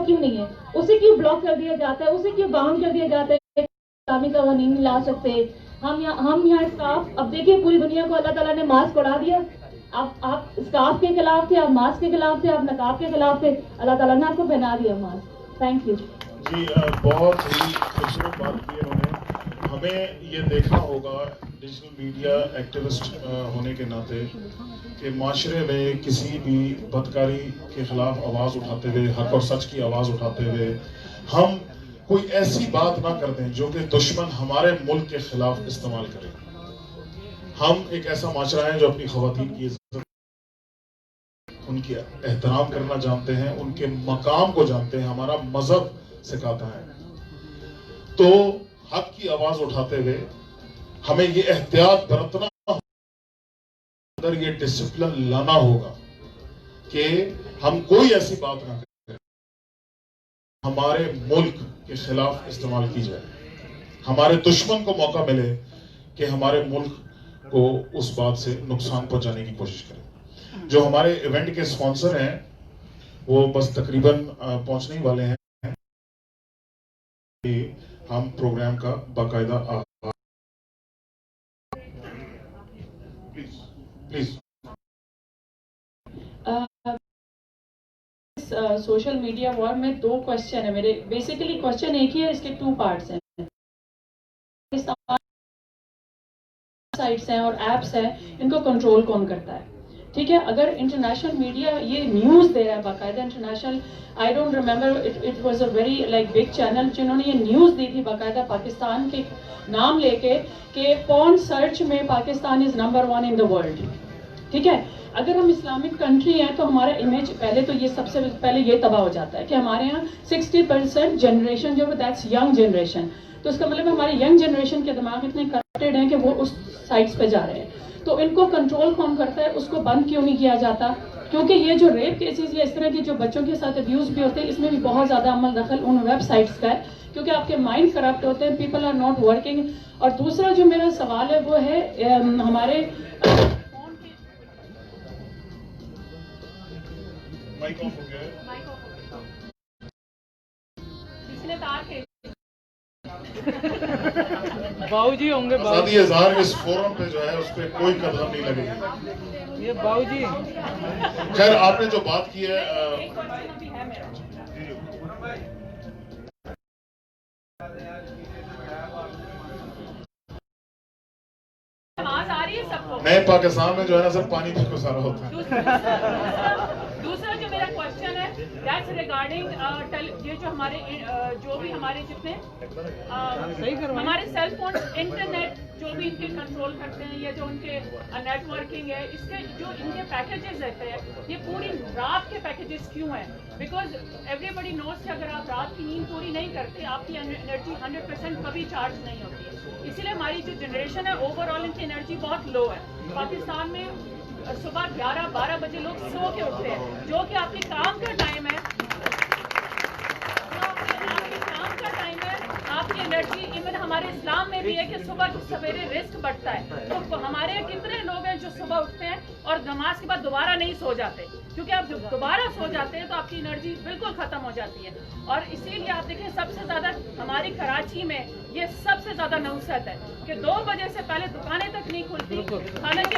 الاؤ کیوں نہیں ہے؟ اسے کیوں بلاک کر دیا جاتا ہے؟ اسے کیوں باؤنڈ کر دیا جاتا ہے؟ اسلامی قوانین لا سکتے ہم یہاں اسکارف. اب دیکھیے پوری دنیا کو اللہ تعالیٰ نے ماسک اڑا دیا. آپ اسکارف کے خلاف تھے, آپ ماسک کے خلاف تھے, آپ نقاب کے خلاف تھے, اللہ تعالیٰ نے آپ کو پہنا دیا ماسک. Thank you. جی بہت ہی خوبصورت بات کی انہوں نے. ہمیں یہ دیکھنا ہوگا ڈیجیٹل میڈیا ایکٹیوسٹ ہونے کے ناطے کہ معاشرے میں کسی بھی بدکاری کے خلاف آواز اٹھاتے ہوئے, حق اور سچ کی آواز اٹھاتے ہوئے ہم کوئی ایسی بات نہ کر دیں جو کہ دشمن ہمارے ملک کے خلاف استعمال کرے. ہم ایک ایسا معاشرہ ہے جو اپنی خواتین کی عزت, ان کی احترام کرنا جانتے ہیں, ان کے مقام کو جانتے ہیں, ہمارا مذہب سکھاتا ہے. تو حق کی آواز اٹھاتے ہوئے ہمیں یہ احتیاط برتنا, اندر یہ ڈسپلن لانا ہوگا کہ ہم کوئی ایسی بات نہ کریں ہمارے ملک کے خلاف استعمال کی جائے, ہمارے دشمن کو موقع ملے کہ ہمارے ملک کو اس بات سے نقصان پہنچانے کی کوشش کرے. جو ہمارے ایونٹ کے اسپانسر ہیں وہ بس تقریباً پہنچنے ہی والے ہیں. ہم پروگرام کا باقاعدہ پلیز سوشل میڈیا وار میں 2 کوشچن ہے میرے. بیسیکلی کوشچن ایک ہی ہے, اس کے 2 پارٹس ہیں. سائٹس ہیں اور ایپس ہیں, ان کو کنٹرول کون کرتا ہے؟ ٹھیک ہے, اگر انٹرنیشنل میڈیا یہ نیوز دے رہا ہے باقاعدہ, international I don't remember it was a very like big channel جنہوں نے یہ نیوز دی تھی باقاعدہ پاکستان کے نام لے کے کہ پورن سرچ میں Pakistan is number 1 in the world. ٹھیک ہے, اگر ہم اسلامک کنٹری ہیں تو ہمارا امیج پہلے تو یہ سب سے پہلے یہ تباہ ہو جاتا ہے کہ ہمارے یہاں 60% جنریشن جو دیٹس ینگ جنریشن. تو اس کا مطلب ہماری ینگ جنریشن کے دماغ اتنے کرپٹڈ ہیں کہ وہ اس سائٹس پہ جا رہے ہیں. تو ان کو کنٹرول کون کرتا ہے؟ اس کو بند کیوں نہیں کیا جاتا؟ کیونکہ یہ جو ریپ کیسز یا اس طرح کی جو بچوں کے ساتھ ابیوز بھی ہوتے ہیں, اس میں بھی بہت زیادہ عمل دخل ان ویب سائٹس کا ہے, کیونکہ آپ کے مائنڈ کرپٹ ہوتے ہیں, پیپل آر ناٹ ورکنگ. اور دوسرا جو میرا سوال ہے وہ ہے ہمارے باؤ جی ہوں گے. آزادی اظہار اس فورم پہ جو ہے اس پہ کوئی قدم نہیں لگے گی. یہ باؤ جی خیر آپ نے جو بات کی ہے نئے پاکستان میں جو ہے نا سر پانی بھی گزارا ہوتا ہے. دوسرا جو میرا کوشچن ہے دیٹس ریگارڈنگ یہ جو ہمارے جو بھی ہمارے جتنے ہمارے سیل فون انٹرنیٹ جو بھی ان کے کنٹرول کرتے ہیں یا جو ان کے نیٹ ورکنگ ہے, اس کے جو ان کے پیکیجز رہتے ہیں یہ پوری رات کے پیکیجز کیوں ہیں؟ بیکاز ایوری بڈی نوز کہ اگر آپ رات کی نیند پوری نہیں کرتے آپ کی انرجی 100% کبھی چارج نہیں ہوتی ہے. اسی لیے ہماری جو جنریشن ہے اوور آل ان کی انرجی بہت لو ہے. پاکستان میں صبح 11-12 بجے لوگ سو کے اٹھتے ہیں, جو کہ آپ کے کام کا ٹائم ہے, آپ کی انرجی. ایون ہمارے اسلام میں بھی ہے کہ صبح سویرے رزق بڑھتا ہے. تو ہمارے کتنے لوگ ہیں جو صبح اٹھتے ہیں اور نماز کے بعد دوبارہ نہیں سو جاتے, کیونکہ آپ جب دوبارہ سو جاتے ہیں تو آپ کی انرجی بالکل ختم ہو جاتی ہے. اور اسی لیے آپ دیکھیں سب سے زیادہ ہماری کراچی میں یہ سب سے زیادہ نوسط ہے کہ 2 بجے سے پہلے دکانیں تک نہیں کھلتی. حالانکہ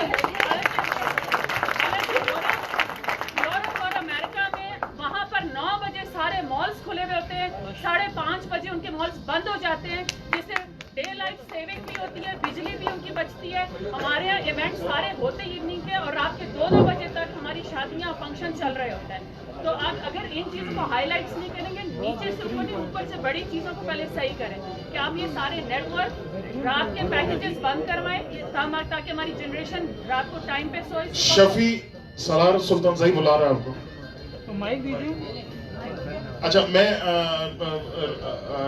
یورپ اور امریکہ میں وہاں پر 9 بجے سارے مالز کھلے ہوئے ہوتے ہیں, 5:30 بجے ان کے مالز بند ہو جاتے ہیں, جس سے ڈے لائٹ سیونگ بھی ہوتی ہے, بجلی بھی ان کی بچتی ہے. ہمارے یہاں ایونٹ سارے ہوتے ایوننگ کے اور رات کے 2-2 بجے تک ہماری شادیاں اور فنکشن چل رہے ہوتے ہیں. تو آپ اگر ان چیزوں کو ہائی لائٹس نہیں کریں گے, نیچے سے اوپر سے بڑی چیزوں کو پہلے صحیح کریں کہ آپ یہ سارے نیٹ ورک رات کے پیکیجز بند کروائیں تاکہ ہماری جنریشن رات کو ٹائم پہ سوئے. شفیع سالار سلطان زئی بلا رہا ہے آپ کو, مائک دیجیے. اچھا میں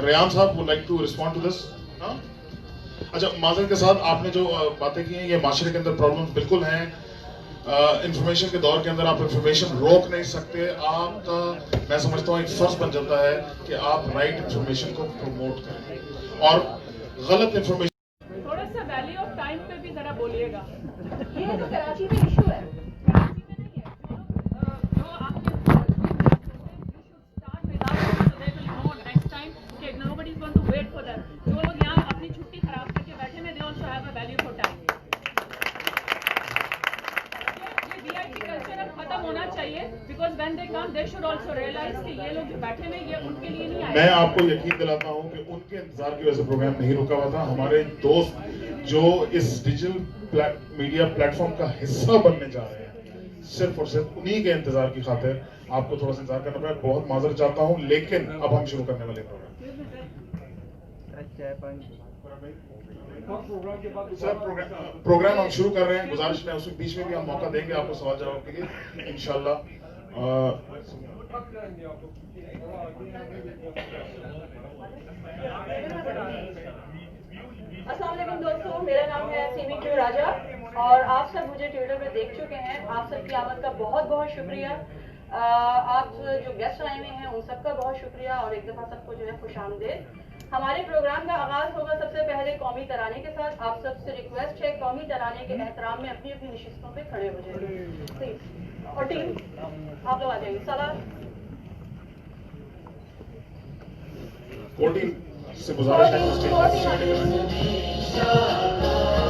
ریان صاحب would like to respond to this. اچھا معذرت کے ساتھ آپ نے جو باتیں کی ہیں یہ معاشرے کے اندر پرابلمز بالکل ہیں. انفارمیشن کے دور کے اندر آپ انفارمیشن روک نہیں سکتے. آپ کا میں سمجھتا ہوں ایک فرض بن جاتا ہے کہ آپ رائٹ انفارمیشن کو پروموٹ کریں اور غلط انفارمیشن. تھوڑا سا ویلیو آف ٹائم پہ بھی ذرا بولیے گا. یہ تو کراچی میں ایشو ہے, کراچی میں نہیں ہے. جو آپ نے should also realize کہ یہ لوگ جو بیٹھے ہوئے یہ ان کے لیے نہیں آئے. میں آپ کو یقین دلاتا ہوں کہ ان کے انتظار کی وجہ سے پروگرام نہیں رکا ہوا تھا. ہمارے دوست جو اس ڈیجیٹل میڈیا پلیٹ فارم کا حصہ بننے جا رہے ہیں, صرف اور صرف انہی کے انتظار کی خاطر آپ کو تھوڑا سا انتظار کرنا پڑا. بہت معذرت چاہتا ہوں, لیکن اب ہم شروع کرنے والے پروگرام. پروگرام ہم شروع کر رہے ہیں. گزارش میں اس بیچ میں بھی ہم موقع دیں گے آپ کو سوال جواب کے لیے انشاءاللہ. السلام علیکم دوستوں, میرا نام ہے سیمی کیو راجا اور آپ سب مجھے ٹویٹر پہ دیکھ چکے ہیں. آپ سب کی آمد کا بہت بہت شکریہ. آپ جو گیسٹ آئے ہوئے ہیں ان سب کا بہت شکریہ اور ایک دفعہ سب کو جو ہے خوش آمدید. ہمارے پروگرام کا آغاز ہوگا سب سے پہلے قومی ترانے کے ساتھ. آپ سب سے ریکویسٹ ہے قومی ترانے کے احترام میں اپنی اپنی نشستوں پہ کھڑے ہو جائیں پلیز. اور ٹیم آپ لوگ آ جائیے. سلام. کوٹی سے گزارش ہے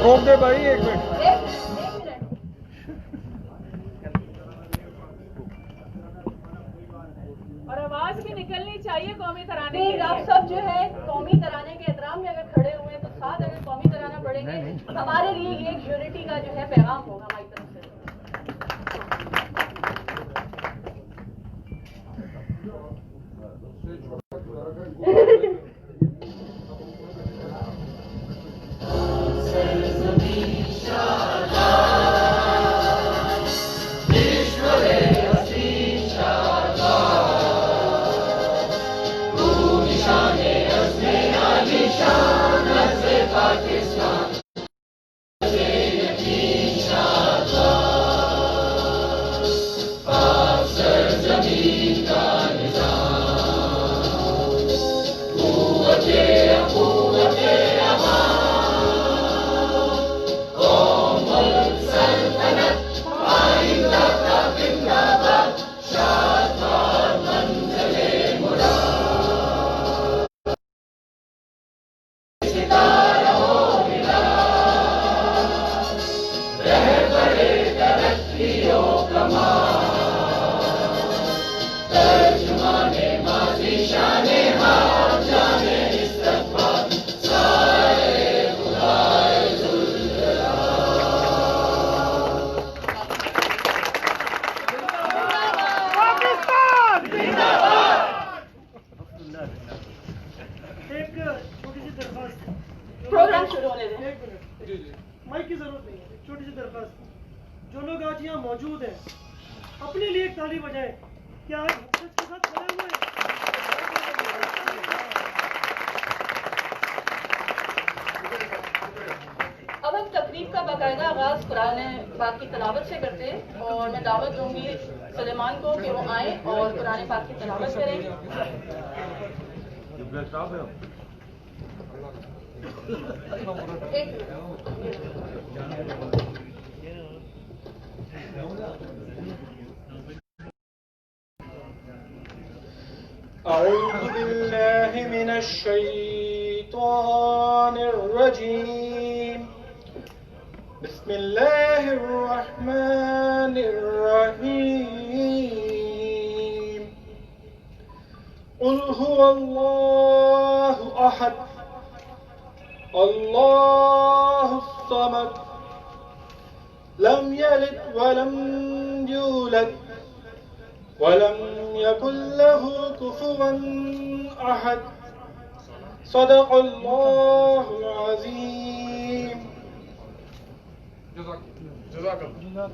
روک دے بھائی ایک منٹ. اور آواز بھی نکلنی چاہیے قومی ترانے پلیز آپ سب جو ہے قومی ترانے کے احترام میں اگر کھڑے ہوئے تو ساتھ اگر قومی ترانہ پڑھیں گے ہمارے لیے یہ ایک یونٹی کا جو ہے پیغام ہوگا ہماری طرف سے. پروگرام شروع ہونے دیں. مائک کی ضرورت نہیں ہے. چھوٹی سی درخواست, جو لوگ آج یہاں موجود ہیں اپنے لیے ایک تالی بجائیں. کیا آج حقیقت کے ساتھ کھڑے ہوئے ہیں؟ اب ہم تقریب کا باقاعدہ آغاز قرآن پاک کی تلاوت سے کرتے ہیں اور میں دعوت دوں گی سلیمان کو کہ وہ آئیں اور قرآن پاک کی تلاوت کریں. ایک أعوذ بالله من الشيطان الرجيم. بسم الله الرحمن الرحيم. قل هو الله أحد الله الصمد لم يلد ولم يولد ولم يكن له كفوا أحد. صدق الله العظيم. جزاک اللہ.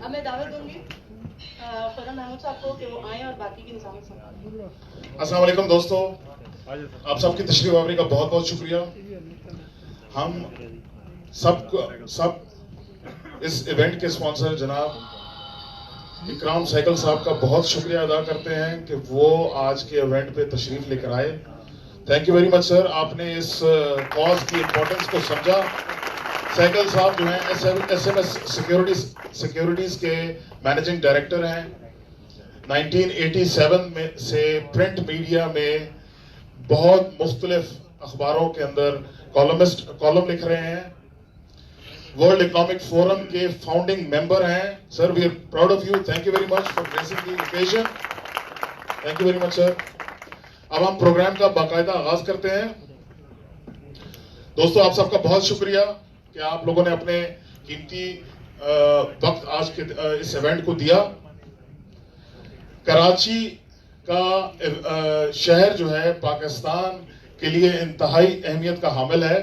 اب میں دعوت دوں گی فرحان محمود صاحب کو کہ وہ آئیں اور باقی کی نظام سنبھالیں. السلام علیکم دوستو, آپ سب کی تشریف آوری کا بہت بہت شکریہ. ہم سب اس ایونٹ کے اسپانسر جناب اکرام سائیکل صاحب کا بہت شکریہ ادا کرتے ہیں کہ وہ آج کے ایونٹ پہ تشریف لے کر آئے. تھینک یو ویری مچ سر, آپ نے اس کاز کی امپورٹنس کو سمجھا. سائیکل صاحب جو ہیں ایس ایم ایس سیکیورٹیز کے مینیجنگ ڈائریکٹر ہیں. 1987 میں سے پرنٹ میڈیا میں بہت مختلف اخباروں کے اندر کالم لکھ رہے ہیں. वर्ल्ड इकोनॉमिक फोरम के फाउंडिंग मेंबर हैं। Sir, we are proud of you, thank you very much for gracing the occasion, thank you very much sir. अब हम प्रोग्राम का बाकायदा आगाज करते हैं। दोस्तों, आप सबका बहुत शुक्रिया कि आप लोगों ने अपने कीमती वक्त आज के इस इवेंट को दिया। कराची का शहर जो है पाकिस्तान के लिए इंतहाई अहमियत का हामिल है,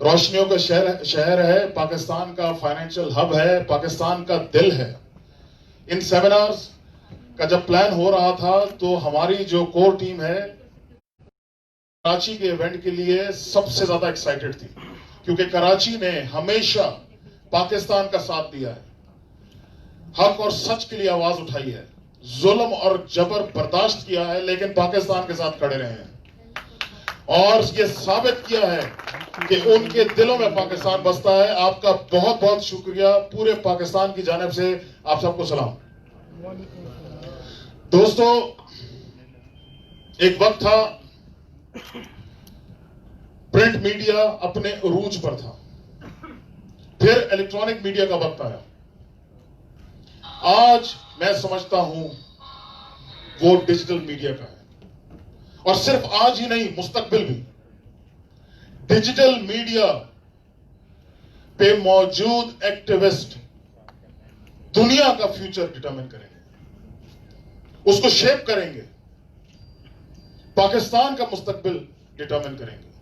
रोशनियों का शहर है, पाकिस्तान का फाइनेंशियल हब है, पाकिस्तान का दिल है। इन सेमिनार्स का जब प्लान हो रहा था तो हमारी जो कोर टीम है कराची के इवेंट के लिए सबसे ज्यादा एक्साइटेड थी, क्योंकि कराची ने हमेशा पाकिस्तान का साथ दिया है, हक और सच के लिए आवाज उठाई है, जुल्म और जबर बर्दाश्त किया है, लेकिन पाकिस्तान के साथ खड़े रहे हैं और ये साबित किया है कि उनके दिलों में पाकिस्तान बसता है। आपका बहुत बहुत शुक्रिया, पूरे पाकिस्तान की जानिब से आप सबको सलाम। दोस्तों, एक वक्त था प्रिंट मीडिया अपने उरूज पर था, फिर इलेक्ट्रॉनिक मीडिया का वक्त आया। आज मैं समझता हूं वो डिजिटल मीडिया का है, और सिर्फ आज ही नहीं, मुस्तकबिल भी। डिजिटल मीडिया पे मौजूद एक्टिविस्ट दुनिया का फ्यूचर डिटरमिन करेंगे, उसको शेप करेंगे, पाकिस्तान का मुस्तकबिल डिटरमिन करेंगे,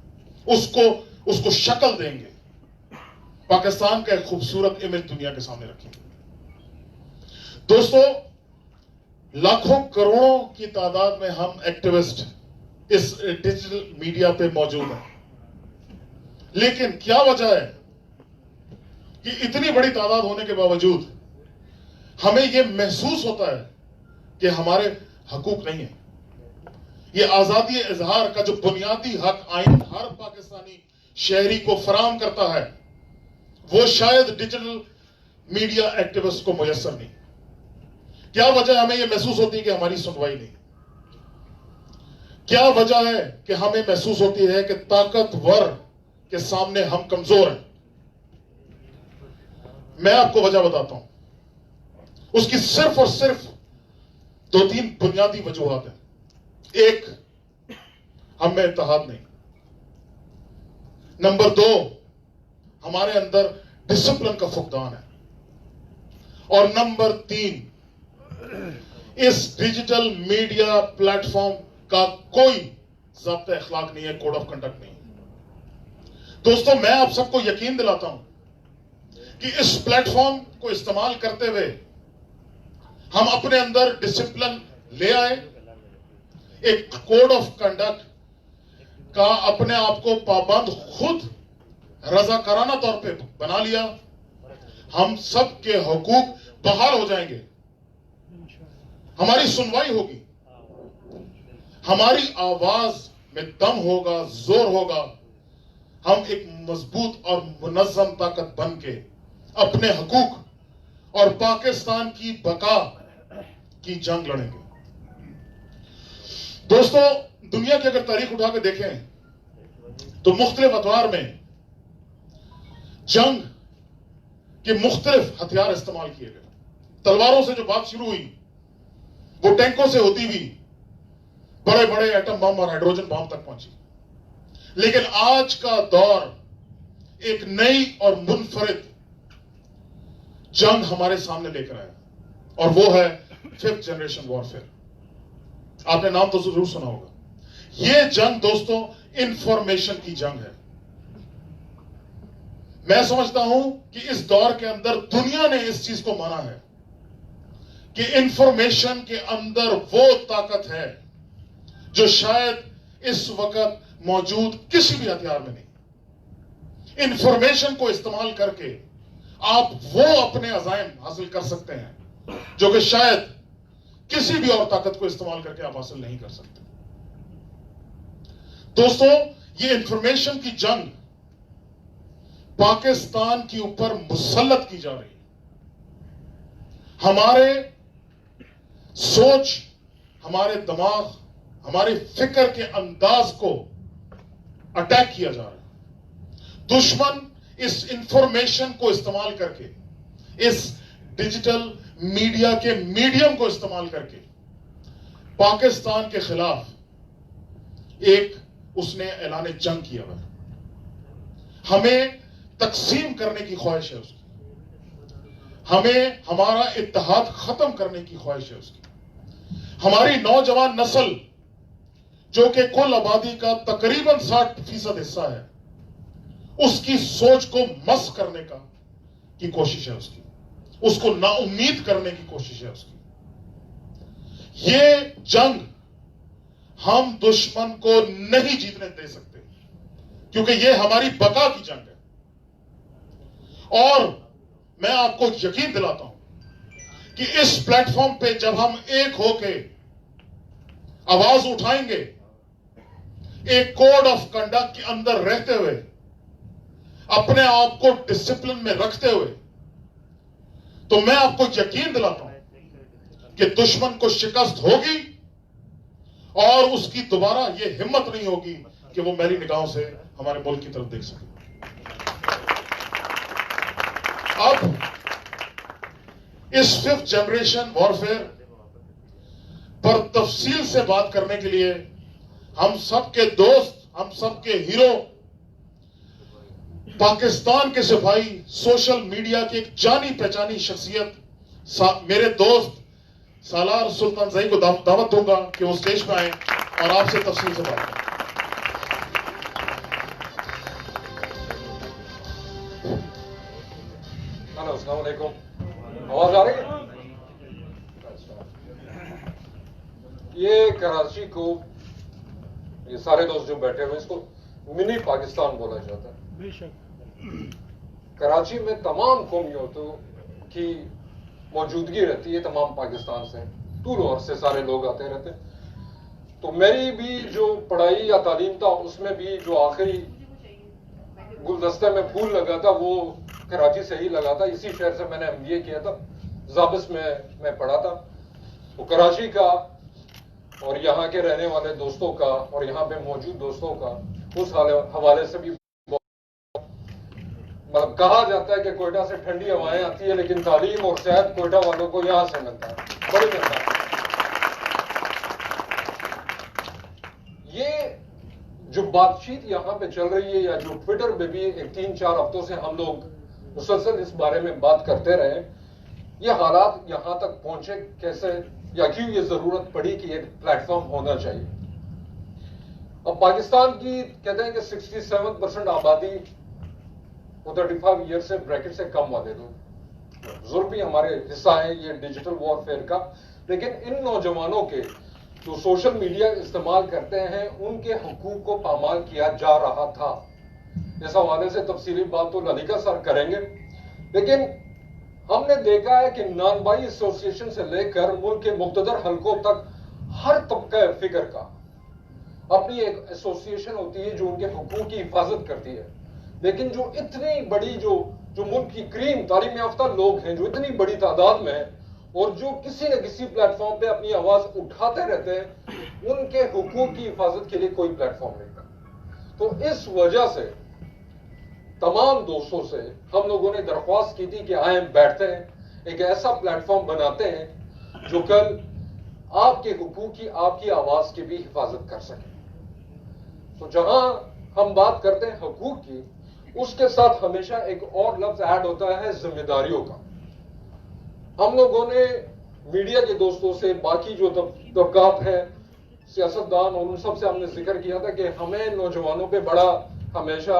उसको शक्ल देंगे, पाकिस्तान का एक खूबसूरत इमेज दुनिया के सामने रखेंगे। दोस्तों, लाखों करोड़ों की तादाद में हम एक्टिविस्ट इस डिजिटल मीडिया पे मौजूद हैं, लेकिन क्या वजह है कि इतनी बड़ी तादाद होने के बावजूद हमें यह महसूस होता है कि हमारे हकूक नहीं है। ये आजादी इजहार का जो बुनियादी हक आइन हर पाकिस्तानी शहरी को फराहम करता है, वो शायद डिजिटल मीडिया एक्टिविस्ट को मुयस्सर नहीं। क्या वजह हमें यह महसूस होती है कि हमारी सुनवाई नहीं? क्या वजह है कि हमें महसूस होती है कि ताकतवर के सामने हम कमजोर हैं? मैं आपको वजह बताता हूं। उसकी सिर्फ और सिर्फ 2-3 बुनियादी वजूहात हैं। एक, हम में इत्तेहाद नहीं। नंबर 2, हमारे अंदर डिसिप्लिन का फुकदान है। और नंबर 3, इस डिजिटल मीडिया प्लेटफॉर्म का कोई ज़ाब्ता अखलाक नहीं है, कोड ऑफ कंडक्ट नहीं है। दोस्तों, मैं आप सबको यकीन दिलाता हूं कि इस प्लेटफॉर्म को इस्तेमाल करते हुए हम अपने अंदर डिसिप्लिन ले आए, एक कोड ऑफ कंडक्ट का अपने आप को पाबंद खुद रजाकाराना तौर पे बना लिया। हम सब के हुकूक बहाल हो जाएंगे, हमारी सुनवाई होगी, हमारी आवाज में दम होगा, जोर होगा। हम एक मजबूत और मुनज़्ज़म ताकत बन के अपने हकूक और पाकिस्तान की बका की जंग लड़ेंगे। दोस्तों, दुनिया की अगर तारीख उठा के देखें तो मुख्तलिफ अतवार में जंग के मुख्तलिफ हथियार इस्तेमाल किए गए। तलवारों से जो बात शुरू हुई वो टैंकों से होती हुई बड़े बड़े एटम बम और हाइड्रोजन बम तक पहुंची। लेकिन आज का दौर एक नई और मुनफरिद जंग हमारे सामने लेकर आया, और वो है 5th जनरेशन वॉरफेयर। आपने नाम तो जरूर सुना होगा। यह जंग दोस्तों इंफॉर्मेशन की जंग है। मैं समझता हूं कि इस दौर के अंदर दुनिया ने इस चीज को माना है कि इंफॉर्मेशन के अंदर वो ताकत है जो शायद इस वक्त मौजूद किसी भी हथियार में नहीं। इंफॉर्मेशन को इस्तेमाल करके आप वो अपने अज़ाइम हासिल कर सकते हैं जो कि शायद किसी भी और ताकत को इस्तेमाल करके आप हासिल नहीं कर सकते। दोस्तों, ये इंफॉर्मेशन की जंग पाकिस्तान के ऊपर मुसल्लत की जा रही है। हमारे सोच, हमारे दिमाग, हमारे फिक्र के अंदाज को अटैक किया जा रहा है। दुश्मन इस इंफॉर्मेशन को इस्तेमाल करके, इस डिजिटल मीडिया के मीडियम को इस्तेमाल करके पाकिस्तान के खिलाफ एक उसने ऐलान जंग किया हुआ है। हमें तकसीम करने की ख्वाहिश है उसकी, हमें हमारा इत्तेहाद खत्म करने की ख्वाहिश है उसकी। हमारी नौजवान नस्ल जो कि कुल आबादी का तकरीबन 60% हिस्सा है, उसकी सोच को मस करने की कोशिश है उसकी, उसको नाउम्मीद करने की कोशिश है उसकी। ये जंग हम दुश्मन को नहीं जीतने दे सकते, क्योंकि ये हमारी बका की जंग है। और मैं आपको यकीन दिलाता हूं कि इस प्लेटफॉर्म पे जब हम एक होके आवाज उठाएंगे, एक कोड ऑफ कंडक्ट के अंदर रहते हुए, अपने आप को डिसिप्लिन में रखते हुए, तो मैं आपको यकीन दिलाता हूं कि दुश्मन को शिकस्त होगी और उसकी दोबारा ये हिम्मत नहीं होगी कि वो मेरी निगाहों से हमारे मुल्क की तरफ देख सके। अब इस 5th जनरेशन वॉरफेयर पर तफसील से बात करने के लिए हम सबके दोस्त, हम सबके हीरो, पाकिस्तान के सिपाही, सोशल मीडिया की एक जानी पहचानी शख्सियत, मेरे दोस्त सालार सुल्तान जई को दावत दूंगा कि वो स्टेज पर आए और आपसे तफसील से बात करें। अस्सलाम वालेकुम, आवाज आ रही है? ये कराची को, ये सारे दोस्त जो बैठे हुए, इसको मिनी पाकिस्तान बोला जाता है। बेशक कराची में तमाम कौमियों की मौजूदगी रहती है, तमाम पाकिस्तान से दूर और से सारे लोग आते रहते हैं। तो मेरी भी जो पढ़ाई या तालीम था, उसमें भी जो आखिरी गुलदस्ते में फूल लगा था वो कराची से ही लगा था। इसी शहर से मैंने MBA किया था, जाबिस में मैं पढ़ा था। तो कराची का और यहाँ के रहने वाले दोस्तों का और यहाँ पे मौजूद दोस्तों का उस हवाले से भी मतलब कहा जाता है कि कोयटा से ठंडी हवाएं आती है, लेकिन तालीम और सेहत कोयटा वालों को यहां से मिलता है, बड़ी मिलता है। ये जो बातचीत यहाँ पे चल रही है, या जो ट्विटर पे भी एक 3-4 हफ्तों से हम लोग मुसलसल इस बारे में बात करते रहे, ये हालात यहां तक पहुंचे कैसे, या क्यों ये जरूरत पड़ी कि एक प्लेटफॉर्म होना चाहिए। अब पाकिस्तान की कहते हैं कि 67% आबादी 35 ईयर से ब्रैकेट से कम वाले लोग, जुर्म भी हमारे हिस्सा है ये डिजिटल वॉरफेयर का। लेकिन इन नौजवानों के जो सोशल मीडिया इस्तेमाल करते हैं, उनके हुकूक को पामाल किया जा रहा था। इस हवाले से तफसीली बात तो ललिका सर करेंगे, लेकिन हमने देखा है कि नानबाई एसोसिएशन से लेकर मुल्क के मुख्तदर हलकों तक हर तबका फिगर का अपनी एक एसोसिएशन होती है जो उनके हुकूक की हिफाजत करती है। लेकिन जो इतनी बड़ी जो मुल्क की क्रीम तालीम याफ्ता लोग हैं, जो इतनी बड़ी तादाद में है और जो किसी न किसी प्लेटफॉर्म पे अपनी आवाज उठाते रहते हैं, उनके हुकूक की हिफाजत के लिए कोई प्लेटफॉर्म नहीं था। तो इस वजह से तमाम दोस्तों से हम लोगों ने दरख्वास्त की थी कि आए बैठते हैं, एक ऐसा प्लेटफॉर्म बनाते हैं जो कल आपके हुकूक की, आपकी आवाज की भी हिफाजत कर सके। तो जहां हम बात करते हैं हुकूक की, उसके साथ हमेशा एक और लफ्ज ऐड होता है जिम्मेदारियों का। हम लोगों ने मीडिया के दोस्तों से, बाकी जो तबकात हैं, सियासतदान, और उन सब से हमने जिक्र किया था कि हमें नौजवानों पे बड़ा हमेशा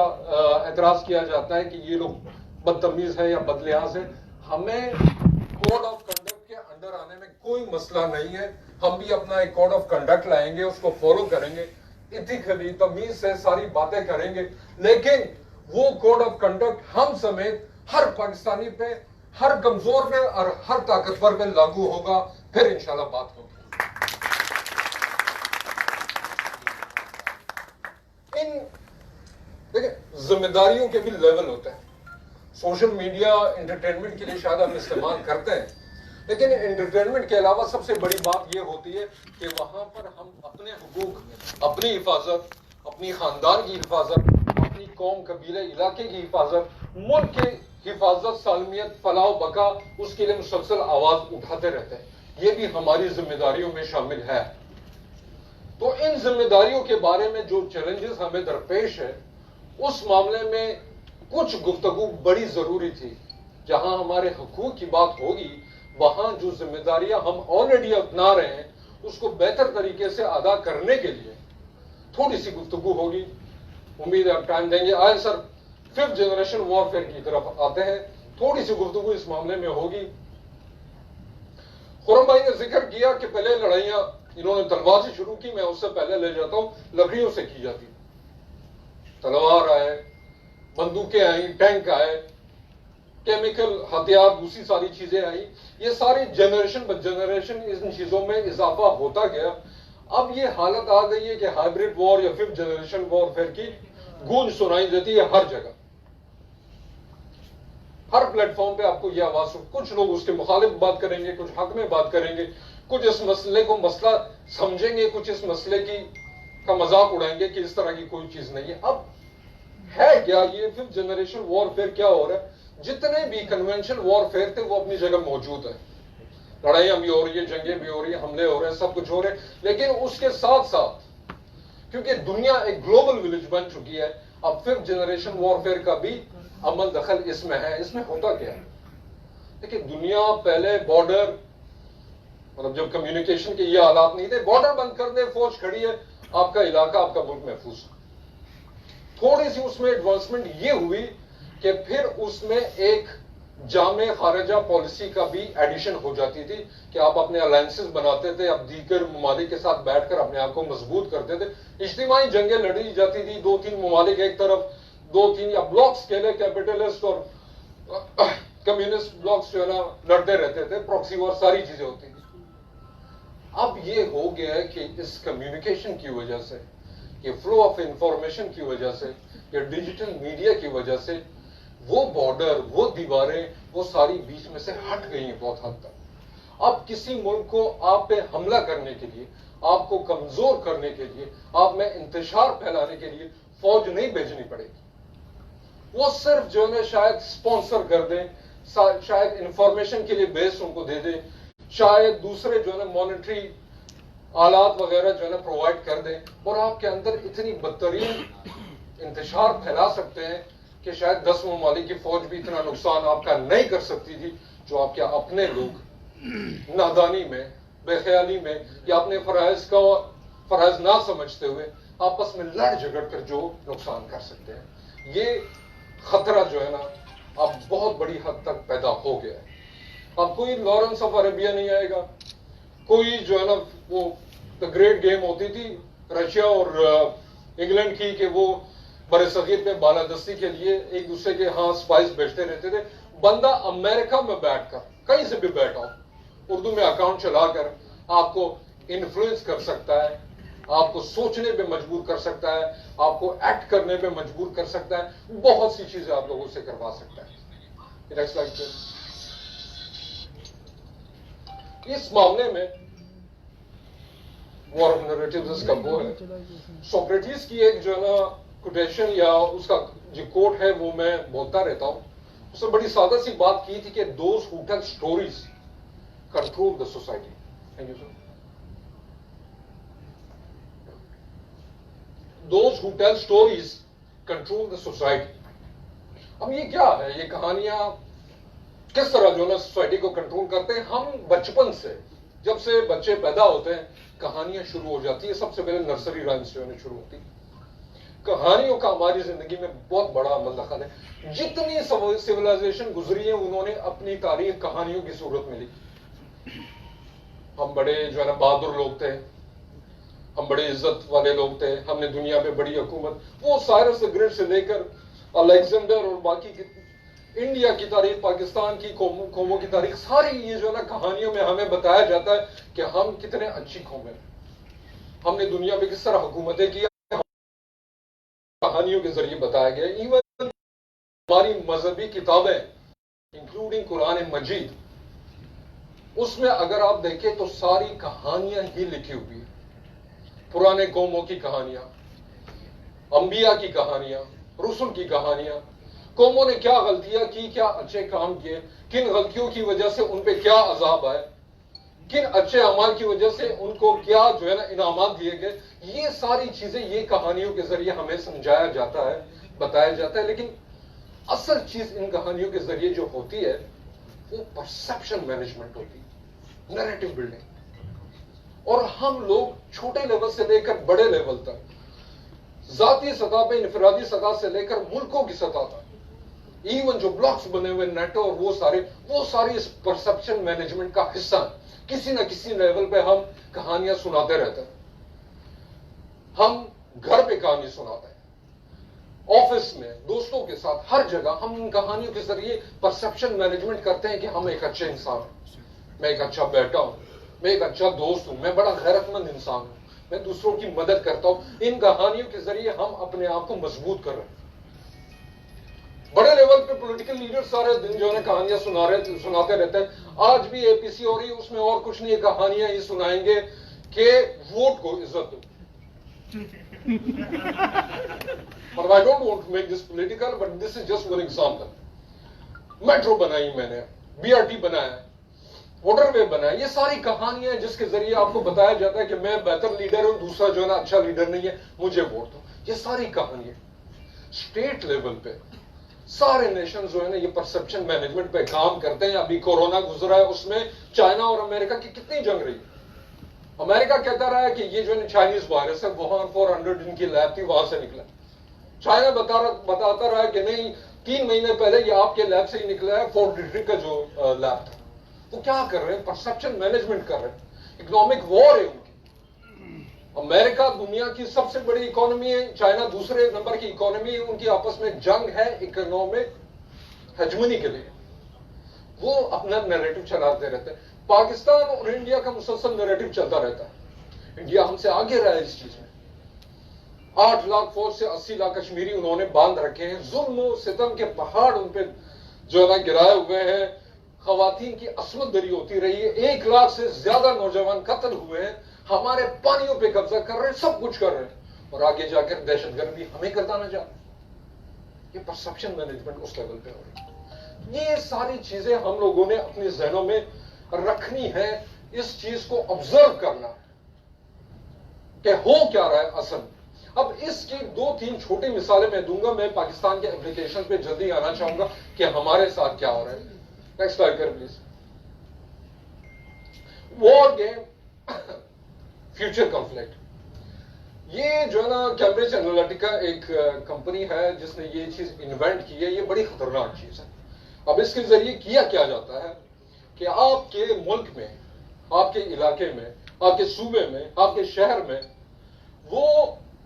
एतराज किया जाता है कि ये लोग बदतमीज है या बदलिहाज है। हमें कोड ऑफ कंडक्ट के अंडर आने में कोई मसला नहीं है। हम भी अपना एक कोड ऑफ कंडक्ट लाएंगे, उसको फॉलो करेंगे, इथिकली तमीज से सारी बातें करेंगे। लेकिन वो कोड ऑफ कंडक्ट हम समेत हर पाकिस्तानी पे, हर कमजोर पे और हर ताकतवर पे लागू होगा, फिर इंशाल्लाह बात होगी। इन देखिए जिम्मेदारियों के भी लेवल होते हैं। सोशल मीडिया एंटरटेनमेंट के लिए शायद हम इस्तेमाल करते हैं, लेकिन एंटरटेनमेंट के अलावा सबसे बड़ी बात यह होती है कि वहां पर हम अपने हुकूक, अपनी हिफाजत, अपनी खानदान की हिफाजत, अपनी की, कौम, कबीले, इलाके की हिफाजत, मुल्क की हिफाजत, सालमियत, फलाह बका, उसके लिए मुसलसल आवाज उठाते रहते हैं। ये भी हमारी जिम्मेदारियों में शामिल है। तो इन जिम्मेदारियों के बारे में जो चैलेंजेस हमें दरपेश है, उस मामले में कुछ गुफ्तगू बड़ी जरूरी थी। जहां हमारे हकूक की बात होगी, वहां जो जिम्मेदारियां हम ऑलरेडी अपना रहे हैं, उसको बेहतर तरीके से अदा करने के लिए थोड़ी सी गुफ्तगू होगी। उम्मीद है आप टाइम देंगे। आए सर, 5th जनरेशन वॉरफेयर की तरफ आते हैं। थोड़ी सी गुफ्तगू इस मामले में होगी। खुर्रम भाई ने जिक्र किया कि पहले लड़ाइयां इन्होंने तलवार से शुरू की, मैं उससे पहले ले जाता हूं, लकड़ियों से की जाती। तलवार आए, बंदूकें आई, टैंक आए, केमिकल हथियार, दूसरी सारी चीजें आई। ये सारी जनरेशन ब जनरेशन इन चीजों में इजाफा होता गया। अब ये हालत आ गई है कि हाइब्रिड वॉर या 5th जनरेशन वॉरफेयर की गूंज सुनाई देती है हर जगह। हर प्लेटफॉर्म पे आपको यह आवाज, कुछ लोग उसके मुखालिफ बात करेंगे, कुछ हक में बात करेंगे, कुछ इस मसले को मसला समझेंगे, कुछ इस मसले का मजाक उड़ाएंगे कि इस तरह की कोई चीज नहीं है। अब है क्या ये 5th जनरेशन वॉरफेयर क्या हो रहा है? जितने भी कन्वेंशनल वॉरफेयर थे वो अपनी जगह मौजूद है। लड़ाइयां भी हो रही है, जंगें भी हो रही है, हमले हो रहे हैं, सब कुछ हो रहे हैं, लेकिन उसके साथ साथ क्योंकि दुनिया एक ग्लोबल विलेज बन चुकी है, अब 5th जनरेशन वॉरफेयर का भी अमल दखल इसमें है। इसमें होता क्या है? देखिए, दुनिया पहले बॉर्डर, मतलब जब कम्युनिकेशन के ये हालात नहीं थे, बॉर्डर बंद कर दे, फौज खड़ी है, आपका इलाका, आपका मुल्क महफूज। थोड़ी सी उसमें एडवांसमेंट ये हुई कि फिर उसमें एक जामे खारजा पॉलिसी का भी एडिशन हो जाती थी कि आप अपने अलायंसेस बनाते थे, आप दीगर ममालिक के साथ बैठकर अपने आप को मजबूत करते थे। इज्तिमाई जंगें लड़ी जाती थी, 2-3 ममालिक एक तरफ, 2-3 या ब्लॉक्स के लिए कैपिटलिस्ट और कम्युनिस्ट ब्लॉक्स जो है ना लड़ते रहते थे, प्रॉक्सी वॉर, सारी चीजें होती थी। अब ये हो गया है कि इस कम्युनिकेशन की वजह से, ये फ्लो ऑफ इंफॉर्मेशन की वजह से, ये डिजिटल मीडिया की वजह से वो बॉर्डर, वो दीवारें, वो सारी बीच में से हट गई हैं बहुत हद तक। अब किसी मुल्क को आप पे हमला करने के लिए, आपको कमजोर करने के लिए, आप में इंतशार फैलाने के लिए फौज नहीं भेजनी पड़ेगी। वो सिर्फ जो है शायद स्पॉन्सर कर दें, शायद इंफॉर्मेशन के लिए बेस उनको दे दें, शायद दूसरे जो है ना मॉनिटरी आलात वगैरह जो है ना प्रोवाइड कर दें, और आपके अंदर इतनी बदतरीन इंतशार फैला सकते हैं कि शायद 10 ममालिक की फौज भी इतना नुकसान आपका नहीं कर सकती थी, जो आपके अपने लोग नादानी में, बेख्याली में या अपने फराइज ना समझते हुए आपस में लड़ झगड़ कर जो नुकसान कर सकते हैं। ये खतरा जो है ना अब बहुत बड़ी हद तक पैदा हो गया है। अब कोई लॉरेंस ऑफ अरेबिया नहीं आएगा, कोई जो है ना वो द ग्रेट गेम होती थी रशिया और इंग्लैंड की, कि वो बड़े सगीर पे बालादस्ती के लिए एक दूसरे के हाथ स्पाइस बेचते रहते थे। बंदा अमेरिका में बैठकर, कहीं से भी बैठा हो, उर्दू में अकाउंट चलाकर आपको इन्फ्लुएंस कर सकता है, आपको सोचने पे मजबूर कर सकता है, आपको एक्ट करने पे मजबूर कर सकता है, बहुत सी चीजें आप लोगों से करवा सकता है। इस मामले में वॉर ऑफ नैरेटिव्स का वो है, सोक्रेटिस की एक जो है ना कोटेशन या उसका जो कोट है वो मैं बोलता रहता हूं। उसने बड़ी सादा सी बात की थी कि those who tell stories control the society. Thank you sir. Those who tell stories control the society. अब ये क्या है? ये कहानियां किस तरह जो ना सोसाइटी को कंट्रोल करते हैं? हम बचपन से, जब से बच्चे पैदा होते हैं, कहानियां शुरू हो जाती है। सबसे पहले नर्सरी राइम्स जो है शुरू होती है। कहानियों का हमारी जिंदगी में बहुत बड़ा अमल दखल है। जितनी सिविलाइजेशन गुजरी है, उन्होंने अपनी तारीख कहानियों की सूरत में लिखी। हम बड़े जो है ना बहादुर लोग थे, हम बड़े इज्जत वाले लोग थे, हमने दुनिया पे बड़ी हुकूमत, वो साइरस द ग्रेट से लेकर अलेक्जेंडर और बाकी की इंडिया की तारीख, पाकिस्तान की कौमों की तारीख, सारी ये जो है ना कहानियों में हमें बताया जाता है कि हम कितने अच्छी कौम हैं, हमने दुनिया पे किस तरह हुकूमतें की, कहानियों के जरिए बताया गया। इवन हमारी मजहबी किताबें इंक्लूडिंग कुरान मजीद, उसमें अगर आप देखें तो सारी कहानियां ही लिखी हुई है। पुराने कौमों की कहानियां, अंबिया की कहानियां, रसूल की कहानियां, कौमों ने क्या गलतियां की, क्या अच्छे काम किए, किन गलतियों की वजह से उन पे क्या अजाब आए, किन अच्छे अमाल की वजह से उनको क्या जो है ना इनामात दिए गए, ये सारी चीजें ये कहानियों के जरिए हमें समझाया जाता है, बताया जाता है। लेकिन असल चीज इन कहानियों के जरिए जो होती है वो परसेप्शन मैनेजमेंट होती है, नैरेटिव बिल्डिंग। और हम लोग छोटे लेवल से लेकर बड़े लेवल तक, जाती सतह पे, इनफरादी सतह से लेकर मुल्कों की सतह तक, इवन जो ब्लॉक्स बने हुए नेटो और वो सारे इस परसेप्शन मैनेजमेंट का हिस्सा हैं। किसी ना किसी लेवल पे हम कहानियां सुनाते रहते हैं, हम घर पे कहानी सुनाते हैं, ऑफिस में, दोस्तों के साथ, हर जगह हम इन कहानियों के जरिए परसेप्शन मैनेजमेंट करते हैं कि हम एक अच्छे इंसान हैं, मैं एक अच्छा बेटा हूं, मैं एक अच्छा दोस्त हूं, मैं बड़ा गैरतमंद इंसान हूं, मैं दूसरों की मदद करता हूं। इन कहानियों के जरिए हम अपने आप को मजबूत कर रहे हैं। बड़े लेवल पे पॉलिटिकल लीडर सारे दिन जो है कहानियां सुनाते रहते हैं। आज भी एपीसी हो रही है, उसमें और कुछ नहीं, कहानियां ही सुनाएंगे कि वोट को इज्जत दो। But I don't want to make this political, but this is just one example. Metro बनाई मैंने, बीआरटी बनाया, वाटरवे बनाया, ये सारी कहानियां जिसके जरिए आपको बताया जाता है कि मैं बेहतर लीडर हूं, दूसरा जो है ना अच्छा लीडर नहीं है, मुझे वोट दो। ये सारी कहानियां स्टेट लेवल पे सारे नेशन जो है ना ये परसेप्शन मैनेजमेंट पे काम करते हैं। अभी कोरोना गुजरा है, उसमें चाइना और अमेरिका की कितनी जंग रही। अमेरिका कहता रहा है कि ये जो चाइनीज वायरस है, वुहान 400 जिनकी लैब थी वहां से निकला। चाइना बताता रहा है कि नहीं, 3 महीने पहले ये आपके लैब से ही निकला है, फोर्ट डिट्रिक का जो लैब था। वो क्या कर रहे हैं? परसेप्शन मैनेजमेंट कर रहे हैं। इकोनॉमिक वॉर है उनकी। अमेरिका दुनिया की सबसे बड़ी इकोनॉमी है, चाइना दूसरे नंबर की इकोनॉमी है, उनकी आपस में जंग है इकोनॉमिक हेजमनी के लिए। वो अपना नैरेटिव चलाते रहते हैं। पाकिस्तान और इंडिया का मुसलसल नैरेटिव चलता रहता है। इंडिया हमसे आगे रहा है इस चीज में। 8 लाख फौज से 80 लाख कश्मीरी उन्होंने बांध रखे हैं। जुल्म सितम के पहाड़ उन पे जो है गिराए हुए हैं। खवातीन की अस्मत दरी होती रही है। 1 लाख से ज्यादा नौजवान कत्ल हुए हैं। हमारे पानियों पे कब्जा कर रहे हैं, सब कुछ कर रहे हैं, और आगे जाकर दहशतगर्दी हमें करता ना जा। ये परसेप्शन मैनेजमेंट उस लेवल पे हो रही है। ये सारी चीजें हम लोगों ने अपने जहनों में रखनी है। इस चीज को ऑब्जर्व करना है कि हो क्या रहा है असल। अब इसकी 2-3 छोटी मिसालें मैं दूंगा। मैं पाकिस्तान के एप्लीकेशन पे जल्दी आना चाहूंगा कि हमारे साथ क्या हो रहा है। नेक्स्ट स्लाइड कर please. War game, future conflict. ये जो है ना कैम्ब्रिज एनालिटिका एक कंपनी है जिसने ये चीज इन्वेंट की है। ये बड़ी खतरनाक चीज है। अब इसके जरिए किया क्या जाता है कि आपके मुल्क में, आपके इलाके में, आपके सूबे में, आपके शहर में वो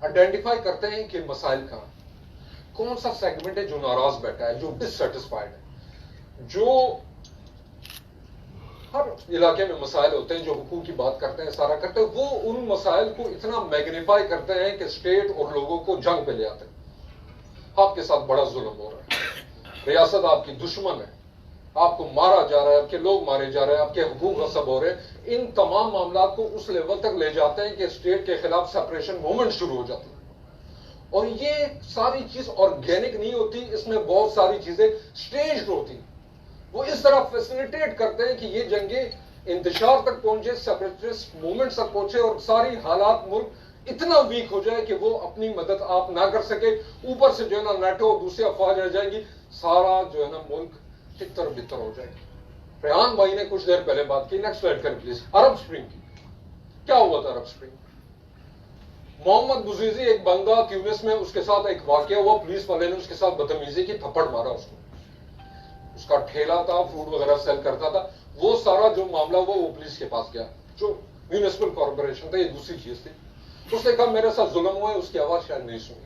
आइडेंटिफाई करते हैं कि मसाइल कहां, कौन सा सेगमेंट है जो नाराज बैठा है, जो डिससेटिस्फाइड है, जो हर इलाके में मसाइल होते हैं, जो हुकूक की बात करते हैं, सारा करते हैं। वो उन मसाइल को इतना मैग्नीफाई करते हैं कि स्टेट और लोगों को जंग पे ले आते हैं। आपके साथ बड़ा जुल्म हो रहा है, रियासत आपकी दुश्मन है, आपको मारा जा रहा है, आपके लोग मारे जा रहे हैं, आपके हुकूक गस्ब हो रहे हैं। इन तमाम मामला को उस लेवल तक ले जाते हैं कि स्टेट के खिलाफ सेपरेशन मूवमेंट शुरू हो जाती है। और ये सारी चीज ऑर्गेनिक नहीं होती, इसमें बहुत सारी चीजें स्टेज्ड होती। वो इस तरह फैसिलिटेट करते हैं कि ये जंगे इंतशार तक पहुंचे, सेपरेटिस्ट मूवमेंट तक पहुंचे, और सारी हालात मुल्क इतना वीक हो जाए कि वो अपनी मदद आप ना कर सके। ऊपर से जो है ना नेटो दूसरी अफवाज आ जाएगी, सारा जो है ना मुल्क तितर बितर हो जाएगी। रेहान भाई ने कुछ देर पहले बात की। नेक्स्ट स्लाइड कर प्लीज। अरब स्प्रिंग की क्या हुआ था? अरब स्प्रिंग, मोहम्मद बुजीजी एक बंदा ट्यूनिस में, उसके साथ एक वाकया हुआ। पुलिस वाले ने उसके साथ बदतमीजी की, थप्पड़ मारा उसको। उसका ठेला था, फ्रूट वगैरह सेल करता था। वो सारा जो मामला हुआ वो पुलिस के पास गया। जो म्यूनिसिपल कॉर्पोरेशन था, ये दूसरी चीज थी। उसने कहा मेरे साथ जुल्म हुआ है, उसकी आवाज शायद नहीं सुनी।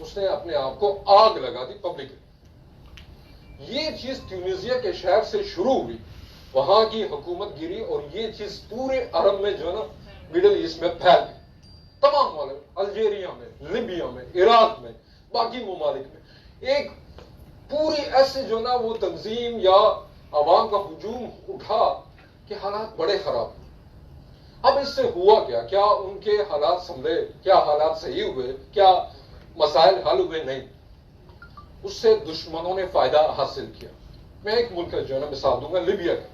उसने अपने आप को आग लगा दी पब्लिक। ये चीज ट्यूनीसिया के शहर से शुरू हुई, वहां की हुकूमत गिरी, और ये चीज पूरे अरब में जो है ना मिडिल ईस्ट में फैल गई। तमाम वाले, अल्जीरिया में, लिबिया में, इराक में, बाकी ममालिक में एक पूरी ऐसे जो ना वो तंजीम या आवाम का हुजूम उठा कि हालात बड़े खराब। अब इससे हुआ क्या? क्या उनके हालात संभले? क्या हालात सही हुए? क्या مسائل حل ہوئے نہیں، اس سے دشمنوں نے فائدہ حاصل کیا. میں ایک ملک کا جو ہے نا مثال دوں گا، لیبیا کا.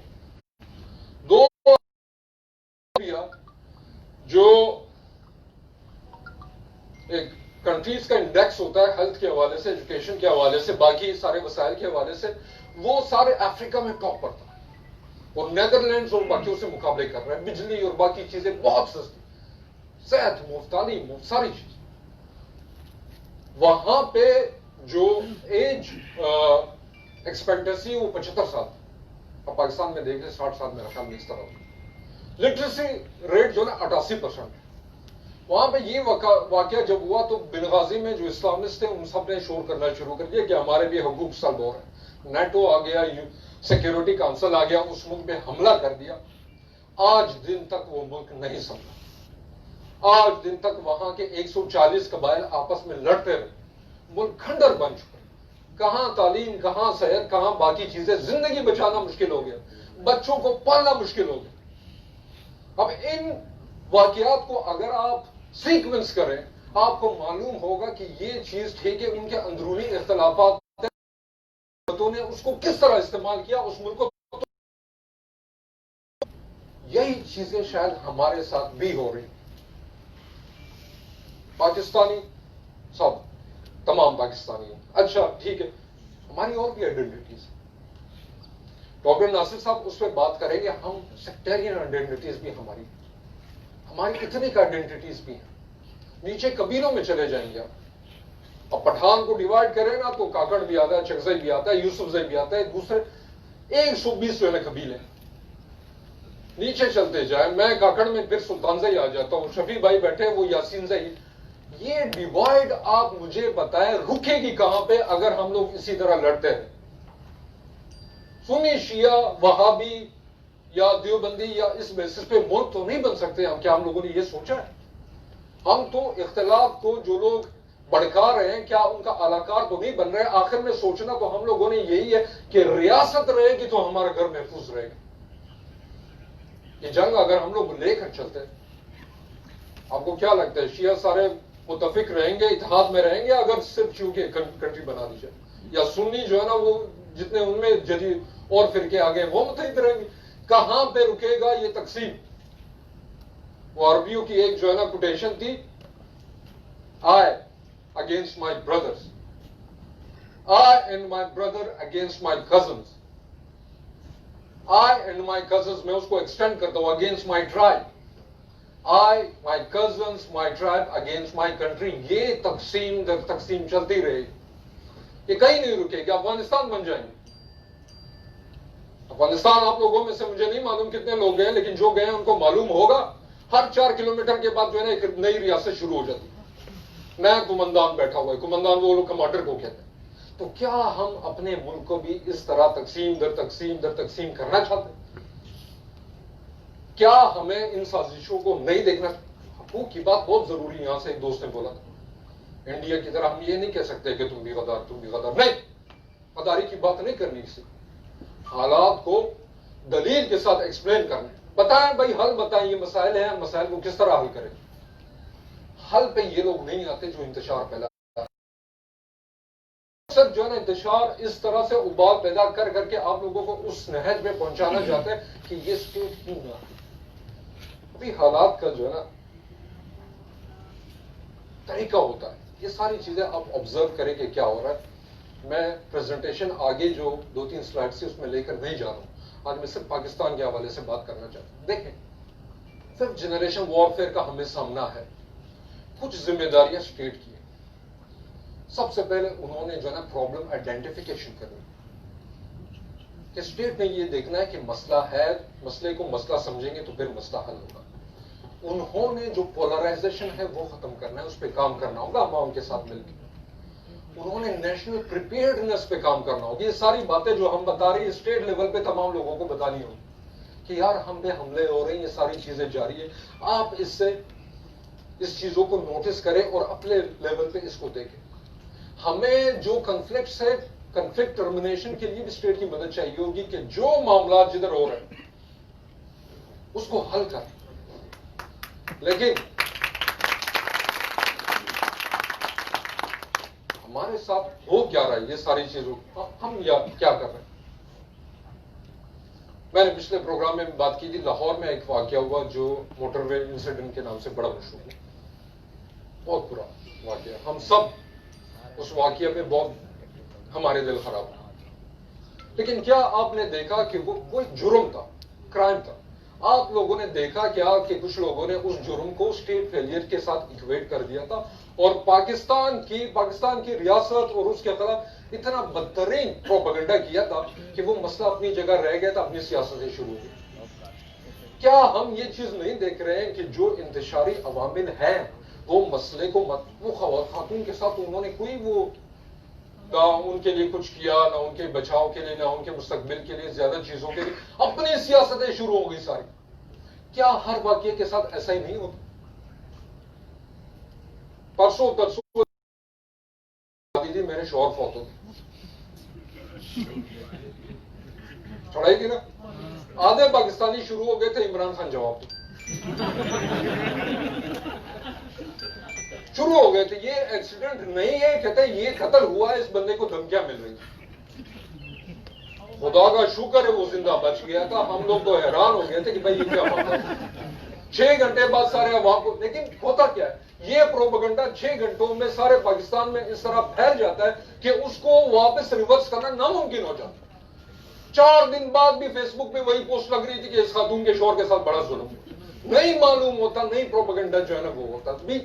جو ایک کنٹریز کا انڈیکس ہوتا ہے ہیلتھ کے حوالے سے، ایجوکیشن کے حوالے سے، باقی سارے وسائل کے حوالے سے، وہ سارے افریقہ میں ٹاپ پر تھا. اور نیدرلینڈز اور باقیوں سے مقابلے کر رہے ہیں. بجلی اور باقی چیزیں بہت سستی، صحت مفت، تعلیم مفت، ساری چیز. وہاں پہ جو ایج ایکسپیکٹنسی وہ 75 سال. اب پاکستان میں دیکھ لیں 60 سال میرا خیال میں اس طرح ہوگا. لٹریسی ریٹ جو ہے نا 88%. وہاں پہ یہ واقعہ جب ہوا تو بنغازی میں جو اسلامسٹ تھے ان سب نے شور کرنا شروع کر دیا کہ ہمارے بھی حقوق سلب ہو رہے ہیں. نیٹو آ گیا، سیکیورٹی کونسل آ گیا، اس ملک پہ حملہ کر دیا. آج دن تک وہ ملک نہیں سنبھلا. آج دن تک وہاں کے 140 قبائل آپس میں لڑتے رہے. ملک کھنڈر بن چکا. کہاں تعلیم، کہاں صحت، کہاں باقی چیزیں. زندگی بچانا مشکل ہو گیا، بچوں کو پالنا مشکل ہو گیا. اب ان واقعات کو اگر آپ سیکوینس کریں، آپ کو معلوم ہوگا کہ یہ چیز ٹھیک ہے. ان کے اندرونی اختلافات نے اس کو کس طرح استعمال کیا اس ملک کو. یہی چیزیں شاید ہمارے ساتھ بھی ہو رہی. پاکستانی سب، تمام پاکستانی. اچھا ٹھیک ہے، ہماری اور بھی آئیڈینٹیز. ڈاکٹر ناصر صاحب اس پہ بات کریں گے. ہم سیکٹیرین آئیڈینٹیز بھی ہماری اتنک آئیڈینٹیز بھی ہیں. نیچے قبیلوں میں چلے جائیں گے آپ. اب پٹھان کو ڈیوائڈ کریں نا تو کاکڑ بھی آتا ہے، چکزئی بھی آتا ہے، یوسف زئی بھی آتا ہے، دوسرے 120 جو ہے نا قبیلے. نیچے چلتے جائیں، میں کاکڑ میں پھر سلطان زئی آ جاتا ہوں، شفیع بھائی بیٹھے وہ یاسین زئی. یہ ڈیوائڈ آپ مجھے بتائیں رکے گی کہاں پہ اگر ہم لوگ اسی طرح لڑتے ہیں؟ سنی شیعہ وہابی یا دیوبندی یا اس بیسس پہ ملک تو نہیں بن سکتے ہم. کیا ہم لوگوں نے یہ سوچا ہے؟ ہم تو اختلاف کو جو لوگ بڑھکا رہے ہیں کیا ان کا اعلی تو نہیں بن رہے؟ آخر میں سوچنا تو ہم لوگوں نے یہی ہے کہ ریاست رہے گی تو ہمارا گھر محفوظ رہے گا. یہ جنگ اگر ہم لوگ لے کر چلتے ہیں، آپ کو کیا لگتا ہے شیعہ سارے متفق رہیں گے، اتحاد میں رہیں گے اگر صرف چونکہ کنٹری بنا دی جائے؟ یا سنی جو ہے نا وہ جتنے ان میں جدید اور فرقے آگے وہ متحد رہیں گے؟ کہاں پہ رکے گا یہ تقسیم؟ وہ عربیوں کی ایک جو ہے نا کوٹیشن تھی، I against my brothers, I and my brother against my cousins, I and my cousins میں اس کو ایکسٹینڈ کرتا ہوں against my tribe, I, my cousins, my tribe against my country. یہ تقسیم در تقسیم چلتی رہے گی، یہ کہیں نہیں رکے گی. افغانستان بن جائیں گے. افغانستان آپ لوگوں میں سے مجھے نہیں معلوم کتنے لوگ گئے، لیکن جو گئے ہیں ان کو معلوم ہوگا ہر 4 کلومیٹر کے بعد جو ہے نا ایک نئی ریاست شروع ہو جاتی ہے. نیا کماندان بیٹھا ہوا ہے، کماندان وہ لوگ کمانڈر کو کہتے ہیں. تو کیا ہم اپنے ملک کو بھی اس طرح تقسیم در تقسیم در تقسیم کرنا چاہتے ہیں؟ کیا ہمیں ان سازشوں کو نہیں دیکھنا؟ حقوق کی بات بہت ضروری ہے. یہاں سے ایک دوست نے بولا تھا انڈیا کی طرح ہم یہ نہیں کہہ سکتے کہ تم بھی غدار، تم بھی غدار. نہیں، غداری کی بات نہیں کرنی. کسی حالات کو دلیل کے ساتھ ایکسپلین کرنا. بتائیں بھائی، حل بتائیں. یہ مسائل ہیں، مسائل کو کس طرح حل کریں؟ حل پہ یہ لوگ نہیں آتے جو انتشار پیدا اکثر جو ہے نا انتشار اس طرح سے ابال پیدا کر کر کے آپ لوگوں کو اس نہج میں پہنچانا چاہتے ہیں کہ یہ اسٹیٹ کیوں نہ. ابھی حالات کا جو ہے نا طریقہ ہوتا ہے. یہ ساری چیزیں آپ آبزرو کریں کہ کیا ہو رہا ہے. میں پریزنٹیشن آگے جو 2-3 سلائڈ سے اس میں لے کر نہیں جا رہا ہوں. آج میں صرف پاکستان کے حوالے سے بات کرنا چاہتا ہوں. دیکھیں، صرف جنریشن وارفیئر کا ہمیں سامنا ہے. کچھ ذمہ داریاں اسٹیٹ کی ہیں. سب سے پہلے انہوں نے جو ہے نا پرابلم آئیڈینٹیفیکیشن کرنی کہ اسٹیٹ نے یہ دیکھنا ہے کہ مسئلہ ہے، مسئلے کو مسئلہ سمجھیں گے تو پھر مسئلہ حل ہوگا. انہوں نے جو پولرائزیشن ہے وہ ختم کرنا ہے، اس پہ کام کرنا ہوگا عوام کے ساتھ مل کے. انہوں نے نیشنل پریپیئرڈنس پہ کام کرنا ہوگا. یہ ساری باتیں جو ہم بتا رہی ہیں اسٹیٹ لیول پہ تمام لوگوں کو بتانی ہوگی کہ یار ہم پہ حملے ہو رہے ہیں، یہ ساری چیزیں جاری ہیں. آپ اس چیزوں کو نوٹس کریں اور اپنے لیول پہ اس کو دیکھیں. ہمیں جو کنفلکٹس ہے، کنفلکٹ ٹرمینیشن کے لیے بھی اسٹیٹ کی مدد چاہیے ہوگی کہ جو معاملات جدھر ہو رہے ہیں اس کو حل کریں. لیکن ہمارے ساتھ ہو کیا رہا ہے یہ ساری چیزوں ہم کیا کر رہے ہیں. میں نے پچھلے پروگرام میں بات کی تھی, لاہور میں ایک واقعہ ہوا جو موٹر وے انسیڈنٹ کے نام سے بڑا مشہور ہوا, بہت برا واقعہ. ہم سب اس واقعہ پہ بہت ہمارے دل خراب ہوا. لیکن کیا آپ نے دیکھا کہ وہ ایک جرم تھا, کرائم تھا. آپ لوگوں نے دیکھا کیا کہ کچھ لوگوں نے اس جرم کو اسٹیٹ فیلئر کے ساتھ اکویٹ کر دیا تھا اور پاکستان کی ریاست اور اس کے خلاف اتنا بدترین پروپیگنڈا کیا تھا کہ وہ مسئلہ اپنی جگہ رہ گیا تھا, اپنی سیاستیں شروع ہو گئی. کیا ہم یہ چیز نہیں دیکھ رہے ہیں کہ جو انتشاری عوامل ہیں وہ مسئلے کو وہ خاتون کے ساتھ انہوں نے کوئی وہ نہ ان کے لیے کچھ کیا, نہ ان کے بچاؤ کے لیے, نہ ان کے مستقبل کے لیے, زیادہ چیزوں کے لیے اپنی سیاستیں شروع ہو گئی ساری. کیا ہر واقعے کے ساتھ ایسا ہی نہیں ہوتا؟ پرسوں تھی میرے شوہر فوت ہو چھڑائی تھی نا, آدھے پاکستانی شروع ہو گئے تھے عمران خان جواب دو شروع ہو گئے تھے. یہ ایکسیڈنٹ نہیں ہے, کہتے ہیں یہ قتل ہوا ہے, اس بندے کو دھمکیاں مل رہی ہیں. خدا کا شکر ہے وہ زندہ بچ گیا تھا. ہم لوگ تو حیران ہو گئے تھے کہ بھائی یہ کیا ہوتا ہے. 6 گھنٹے بعد سارے عوام کو, لیکن ہوتا کیا ہے, یہ پروپیگنڈا 6 گھنٹوں میں سارے پاکستان میں اس طرح پھیل جاتا ہے کہ اس کو واپس ریورس کرنا ناممکن ہو جاتا ہے. 4 دن بعد بھی فیس بک پہ وہی پوسٹ لگ رہی تھی کہ اس خاتون کے شوہر کے ساتھ بڑا ظلم. نہیں معلوم ہوتا, نہیں پروپیگنڈا جو ہے نا وہ ہوتا. بھی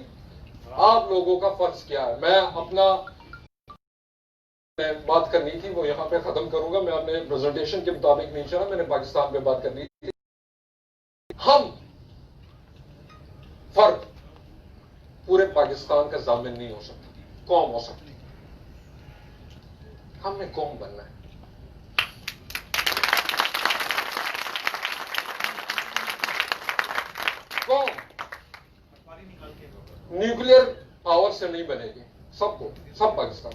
آپ لوگوں کا فرض کیا ہے؟ میں اپنا بات کرنی تھی وہ یہاں پہ ختم کروں گا. میں اپنے پریزنٹیشن کے مطابق نہیں چلا, میں نے پاکستان پہ بات کرنی تھی. ہم فرد پورے پاکستان کا ضامن نہیں ہو سکتا, قوم ہو سکتی. ہم نے قوم بننا ہے. قوم نیوکلیر پاور سے نہیں بنے گی. سب پاکستان.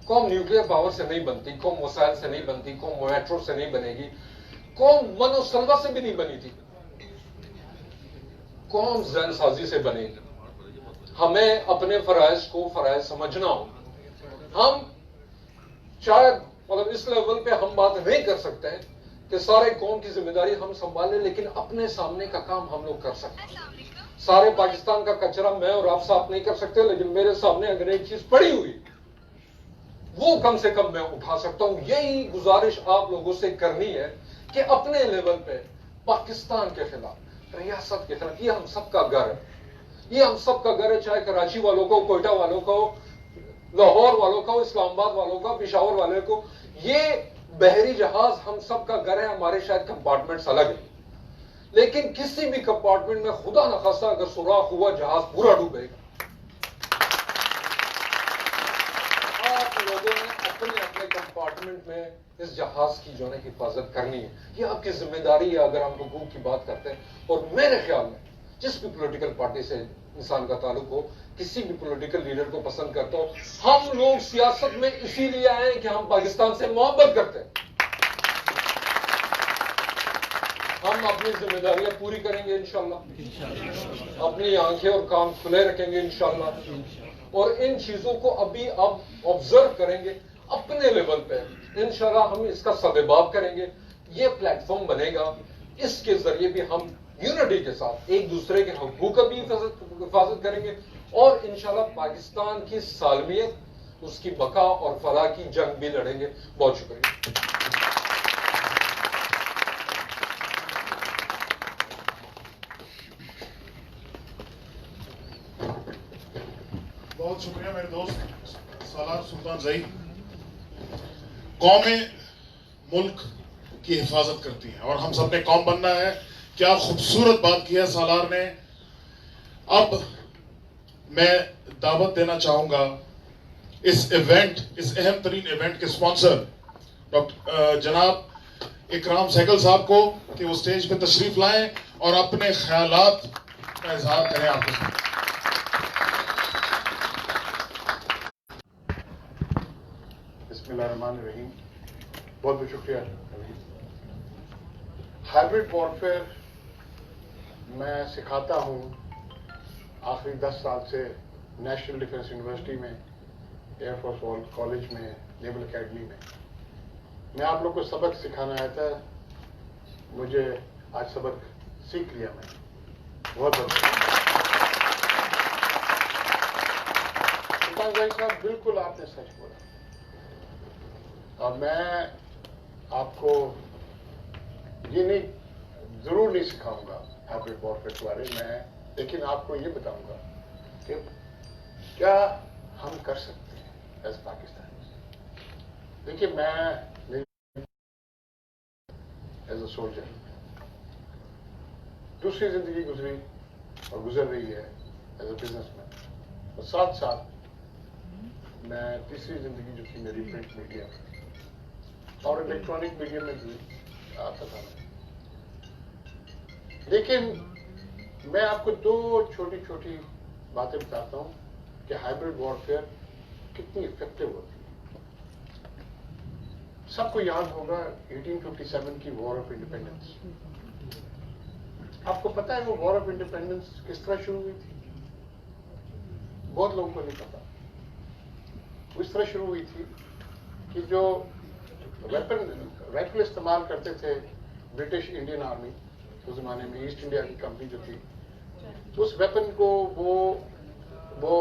قوم نیوکلیر پاور سے نہیں بنتی, قوم وسائل سے نہیں بنتی, قوم میٹرو سے نہیں بنے گی, قوم من و سلوا سے بھی نہیں بنی تھی. قوم ذہن سازی سے بنے گی. ہمیں اپنے فرائض کو فرائض سمجھنا ہو. ہم شاید مطلب اس لیول پہ ہم بات نہیں کر سکتے ہیں کہ سارے قوم کی ذمہ داری ہم سنبھالیں, لیکن اپنے سامنے کا کام ہم لوگ کر سکتے ہیں. سارے پاکستان کا کچرا میں اور آپ صاف نہیں کر سکتے, لیکن میرے سامنے اگر ایک چیز پڑی ہوئی وہ کم سے کم میں اٹھا سکتا ہوں. یہی گزارش آپ لوگوں سے کرنی ہے کہ اپنے لیول پہ پاکستان کے خلاف, ریاست کے خلاف, یہ ہم سب کا گھر ہے. یہ ہم سب کا گھر ہے, چاہے کراچی والوں کو, کوئٹہ والوں کو, لاہور والوں کا, اسلام آباد والوں کا, پشاور والوں کو. یہ بحری جہاز ہم سب کا گھر ہے. ہمارے شاید کمپارٹمنٹس الگ ہیں, لیکن کسی بھی کمپارٹمنٹ میں خدا نخواستہ اگر سوراخ ہوا جہاز پورا ڈوبے گا. آپ لوگوں نے اپنے اپنے کمپارٹمنٹ میں اس جہاز کی جو ہے حفاظت کرنی ہے. یہ آپ کی ذمہ داری ہے اگر ہم حقوق کی بات کرتے ہیں. اور میرے خیال میں جس بھی پولیٹیکل پارٹی سے انسان کا تعلق ہو, کسی بھی پولیٹیکل لیڈر کو پسند کرتا ہو, ہم لوگ سیاست میں اسی لیے آئے ہیں کہ ہم پاکستان سے محبت کرتے ہیں. ہم اپنی ذمہ داریاں پوری کریں گے انشاءاللہ, اپنی آنکھیں اور کان کھلے رکھیں گے انشاءاللہ, اور ان چیزوں کو ابھی اب آبزرو کریں گے اپنے لیول پہ. انشاءاللہ ہم اس کا سدباب کریں گے. یہ پلیٹ فارم بنے گا, اس کے ذریعے بھی ہم یونٹی کے ساتھ ایک دوسرے کے حقوق کا بھی حفاظت کریں گے, اور انشاءاللہ پاکستان کی سالمیت, اس کی بقا اور فلاح کی جنگ بھی لڑیں گے. بہت شکریہ. بہت شکریہ میرے دوست سالار سلطان زئی. قومیں ملک کی حفاظت کرتی ہیں اور ہم سب نے قوم بننا ہے. کیا خوبصورت بات کی ہے سالار نے. اب میں دعوت دینا چاہوں گا اس ایونٹ, اس اہم ترین ایونٹ کے اسپانسر ڈاکٹر جناب اکرام سہگل صاحب کو کہ وہ اسٹیج پہ تشریف لائیں اور اپنے خیالات کا اظہار کریں. آپ کو بسم اللہ الرحمن الرحیم. بہت بہت شکریہ. ہائبرڈ وارفیئر میں سکھاتا ہوں آخری 10 سال سے نیشنل ڈیفنس یونیورسٹی میں. एयरफोर्स कॉलेज में, नेवल एकेडमी में। मैं आप लोग को सबक सिखाना आया था, मुझे आज सबक सीख लिया मैं। बहुत बहुत सुल्तान भाई साहब, बिल्कुल आपने सच बोला। और मैं आपको ये नहीं, जरूर नहीं सिखाऊंगा हाइब्रिड वॉरफेयर के बारे में, लेकिन आपको ये बताऊंगा कि क्या हम कर सकते हैं एज पाकिस्तान। देखिए, मैं एज अ सोल्जर दूसरी जिंदगी गुजरी और गुजर रही है एज अ बिजनेसमैन, और साथ साथ मैं तीसरी जिंदगी जो थी मेरी प्रिंट मीडिया और इलेक्ट्रॉनिक मीडिया में भी आता था। लेकिन मैं आपको दो छोटी छोटी बातें बताता हूं कि हाइब्रिड वॉरफेयर कितनी इफेक्टिव होती है। सबको याद होगा 1857 की वॉर ऑफ इंडिपेंडेंस। आपको पता है वो वॉर ऑफ इंडिपेंडेंस किस तरह शुरू हुई थी? बहुत लोगों को नहीं पता। वो इस तरह शुरू हुई थी कि जो वेपन राइफल इस्तेमाल करते थे ब्रिटिश इंडियन आर्मी उस जमाने में, ईस्ट इंडिया की कंपनी जो थी, उस वेपन को वो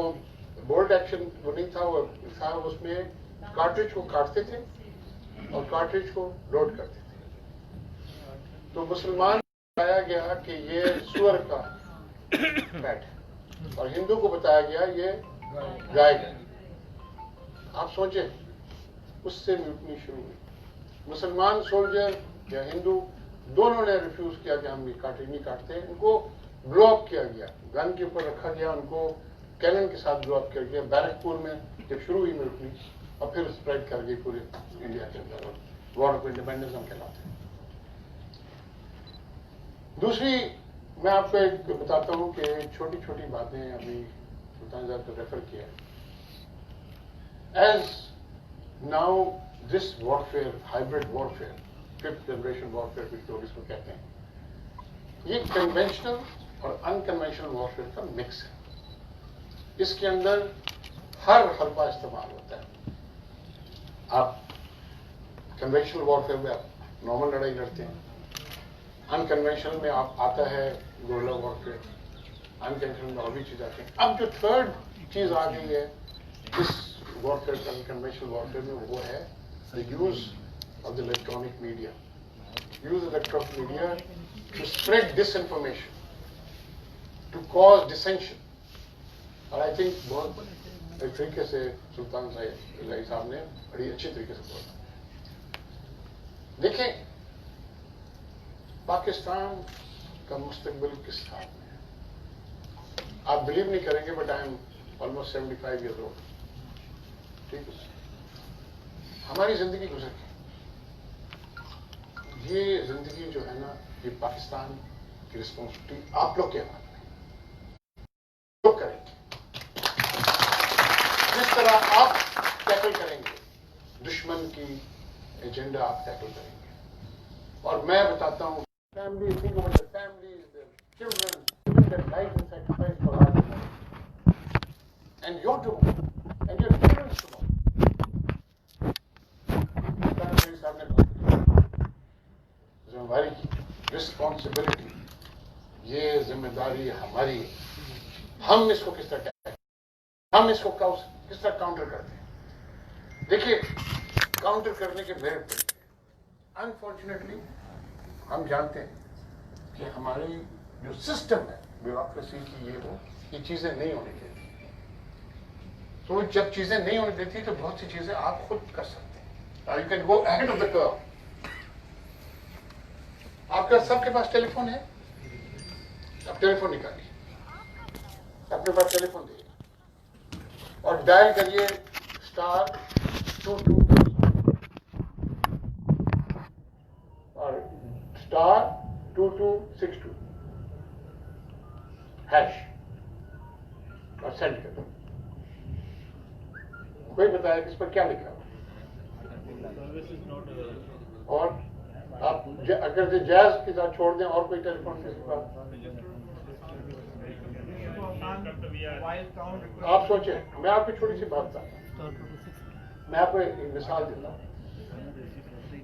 बोल्ड एक्शन वो नहीं था, वो था उसमें कार्ट्रिज को काटते थे और कार्ट्रिज को लोड करते थे। तो मुसलमान बताया गया कि ये सुअर का फैट है और हिंदू को बताया गया ये गाय का। आप सोचें, उससे म्यूटनी शुरू हुई। मुसलमान सोल्जर या हिंदू दोनों ने रिफ्यूज किया कि हम ये कार्ट्रिज नहीं काटते। उनको ब्लो अप किया गया, गन के ऊपर रखा गया, उनको कैनन के साथ ब्लो अप किया गया। बैरकपुर में जब शुरू हुई म्यूटनी और फिर स्प्रेड कर गई पूरे इंडिया के अंदर, वॉर ऑफ इंडिपेंडेंस हम कहलाते हैं। दूसरी मैं आपको एक बताता हूं कि छोटी छोटी बातें अभी सुल्तान साहब को रेफर किया है। As now this warfare, hybrid warfare, 5th generation warfare कुछ लोग इसको कहते हैं, ये कन्वेंशनल और अनकन्वेंशनल वॉरफेयर का मिक्स है। इसके अंदर हर हरबा इस्तेमाल होता है। आप कन्वेंशनल वॉरफेयर में आप नॉर्मल लड़ाई लड़ते हैं, अनकन्वेंशनल में आप आता है गोरिल्ला वॉरफेयर, अनकन्वेंशनल में और भी चीज आती है। अब जो थर्ड चीज आ गई है इस वॉरफेयर, अनकन्वेंशनल वॉरफेयर में, वो है the use of the electronic media. Use electronic media to spread disinformation, to cause dissension. और I think बहुत एक तरीके से सुल्तान साहब ने बड़ी अच्छी तरीके से बोला। देखें, पाकिस्तान का मुस्तकबिल किस हाथ में है। आप बिलीव नहीं करेंगे, but I am almost 75 years old. ठीक है, हमारी जिंदगी गुजर गई। ये जिंदगी जो है ना, ये पाकिस्तान की रिस्पॉन्सिबिलिटी आप लोग के हाथ में लोग करेंगे। जिस तरह आप टैकल करेंगे दुश्मन की एजेंडा, आप टैकल करेंगे। और मैं बताता हूँ, family, think about the families, the children, giving their life in sacrifice for our tomorrow and your tomorrow and your children's tomorrow. साहब ने जिम्मेदारी की, रिस्पॉन्सिबिलिटी, ये जिम्मेदारी हमारी है। हम इसको किस तरह कहते हैं, हम इसको किस तरह काउंटर करते हैं। देखिए, काउंटर करने के मेरिट पे अनफॉर्चुनेटली हम जानते हैं कि हमारी जो सिस्टम है ब्यूरोक्रेसी की, ये चीजें नहीं होनी चाहिए। तो जब चीजें नहीं होने देती तो बहुत सी चीजें आप खुद कर सकते हैं। You can go ahead of the curve. आपका सबके पास टेलीफोन है, आप टेलीफोन निकालिए, अपने पास टेलीफोन दीजिए और डायल करिए *22 और *2262 हैश और सेंड कर दो। कोई बताया कि इस पर क्या लिखा हो। और आप अगर जैज के साथ छोड़ दें और कोई टेलीफोन के साथ, आप सोचें। मैं आपको छोटी सी बात बताता हूं। मैं आपको एक मिसाल देता हूँ.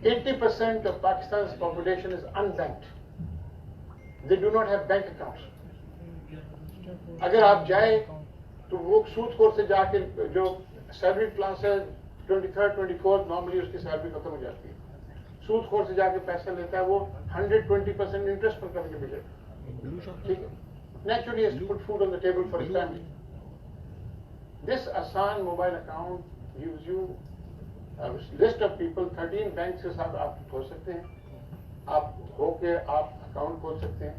80% of Pakistan's population is unbanked. They do not have bank accounts. अगर आप जाए तो वो सूदखोर से जाके जो सैलरी क्लास है 23rd 24th नॉर्मली उसकी सैलरी खत्म हो जाती है. सूदखोर से जाके पैसा लेता है, वो 120% इंटरेस्ट पर करके भेजेगा. ठीक है. Naturally, he has to put food on the table for his family. This Ahsan mobile account gives you a list of people, 13 banks के साथ आप खोल सकते हैं. आप होके आप अकाउंट खोल सकते हैं.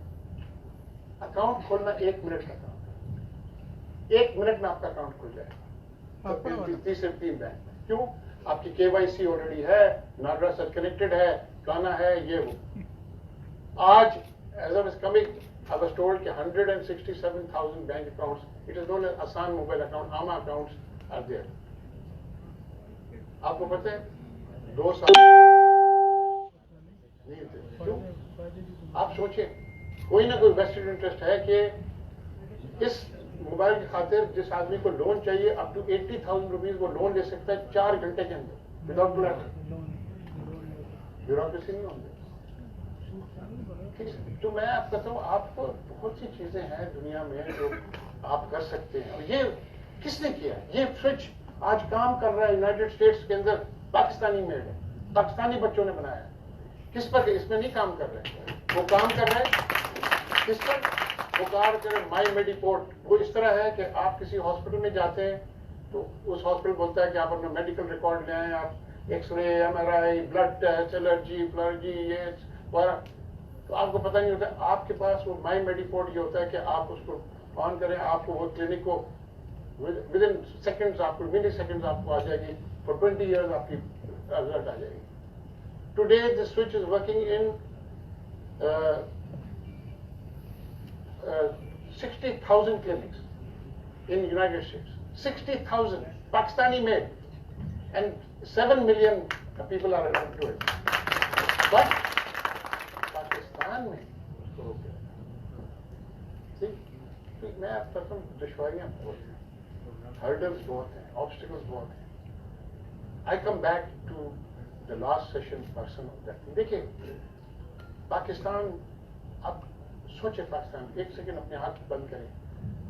अकाउंट खोलना 1 मिनट का काम है. 1 मिनट में आपका अकाउंट खुल जाएगा. 30 से 3 बैंक. क्यों? आपकी KYC ऑलरेडी है, नागरा से कनेक्टेड है, फलाना है, ये वो. आज as I was coming, I was told that 167,000 bank accounts, it is known as Ahsan mobile account, AMA accounts are there. आपको पता है 2 साल नहीं थे. क्यों? आप सोचें, कोई ना कोई वेस्टेड इंटरेस्ट है कि इस मोबाइल की खातिर जिस आदमी को लोन चाहिए अप टू 80,000 रुपीज वो लोन ले सकता है 4 घंटे के अंदर विदाउट ब्यूरोक्रेसी नहीं होगी. तो मैं आप कहता हूँ, आपको बहुत सी चीजें हैं दुनिया में जो आप कर सकते हैं. और ये किसने किया? ये स्विच आज काम कर रहा है यूनाइटेड स्टेट्स के अंदर, पाकिस्तानी मेड है, पाकिस्तानी बच्चों ने बनाया है. किस पर? इसमें नहीं काम कर रहे, वो काम कर रहे हैं किस पर? वो कार करे माई मेडिपोर्ट. वो इस तरह है कि आप किसी हॉस्पिटल में जाते हैं तो उस हॉस्पिटल बोलता है कि आप अपना मेडिकल रिकॉर्ड ले आए, आप x-ray, MRI, blood test, allergy, फ्लर्जी, ये वगैरह. तो आपको पता नहीं होता. आपके पास वो माई मेडिपोर्ट ये होता है कि आप उसको ऑन करें, आपको वो क्लिनिक को विद इन सेकेंड्स, आपको मिली सेकेंड्स आपको आ जाएगी. फॉर 20 ईयर्स आपकी रिजल्ट आ जाएगी. Today the switch is working in 60,000 clinics in United States. 60,000 Pakistani made, and 7 million people are alive to it. But Pakistan में उसको रोक दिया. ठीक, मैं आप कहता हूँ दुश्वारियां बहुत हैं, हर्डल्स बहुत हैं, ऑब्स्टिकल्स बहुत हैं. I come back to the last session person of that. देखिए पाकिस्तान, आप सोचे पाकिस्तान, एक सेकंड अपने हाथ बंद करें.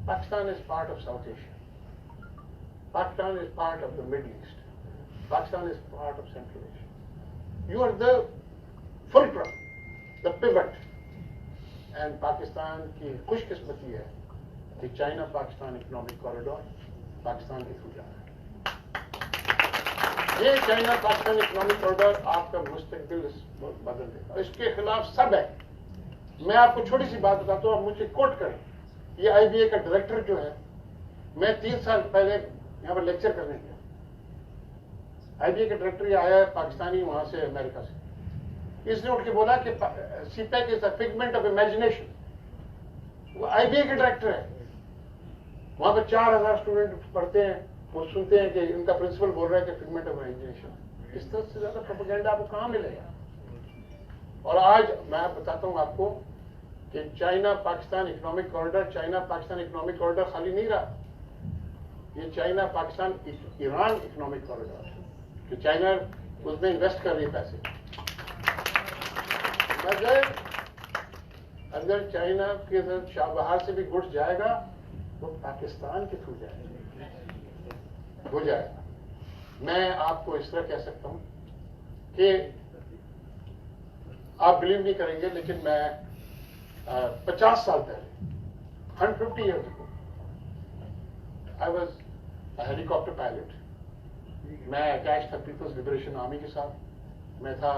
Pakistan is part of South Asia. Pakistan is part of the Middle East. Pakistan is part of Central Asia. You are the fulcrum, the pivot. And Pakistan की खुशकिस्मती है कि China Pakistan Economic Corridor Pakistan के थ्रू जा रहा है. ये चाइना पाकिस्तान इकोनॉमिक कॉरिडोर आपका मुस्तकबिल बदल देगा. इसके खिलाफ सब है. मैं आपको छोटी सी बात बताता हूँ, आप मुझे कोट करें. ये IBA का डायरेक्टर जो है, मैं 3 साल पहले यहाँ पर लेक्चर करने गया. IBA का डायरेक्टर ये आया है पाकिस्तानी, वहां से अमेरिका से. इसने उठ के बोला कि CPEC is a figment of imagination. वो IBA के डायरेक्टर है. वहां पर 4,000 स्टूडेंट पढ़ते हैं, वो सुनते हैं कि उनका प्रिंसिपल बोल रहा है कि फिगमेंट ऑफ इमेजिनेशन. इस तरह से ज्यादा प्रोपेगेंडा आपको कहाँ मिलेगा? और आज मैं बताता हूं आपको कि China Pakistan Economic corridor, China Pakistan Economic corridor खाली नहीं रहा. ये China Pakistan Iran economic corridor है कि चाइना उसमें इन्वेस्ट कर रही है पैसे. अगर चाइना के साथ बाहर से भी गुड्स जाएगा तो पाकिस्तान के थ्रू जाएगा, हो जाएगा. मैं आपको इस तरह कह सकता हूं कि आप बिलीव नहीं करेंगे, लेकिन मैं 50 साल पहले, 150 years ago, I was a helicopter pilot. मैं अटैच था पीपल्स लिबरेशन आर्मी के साथ. मैं था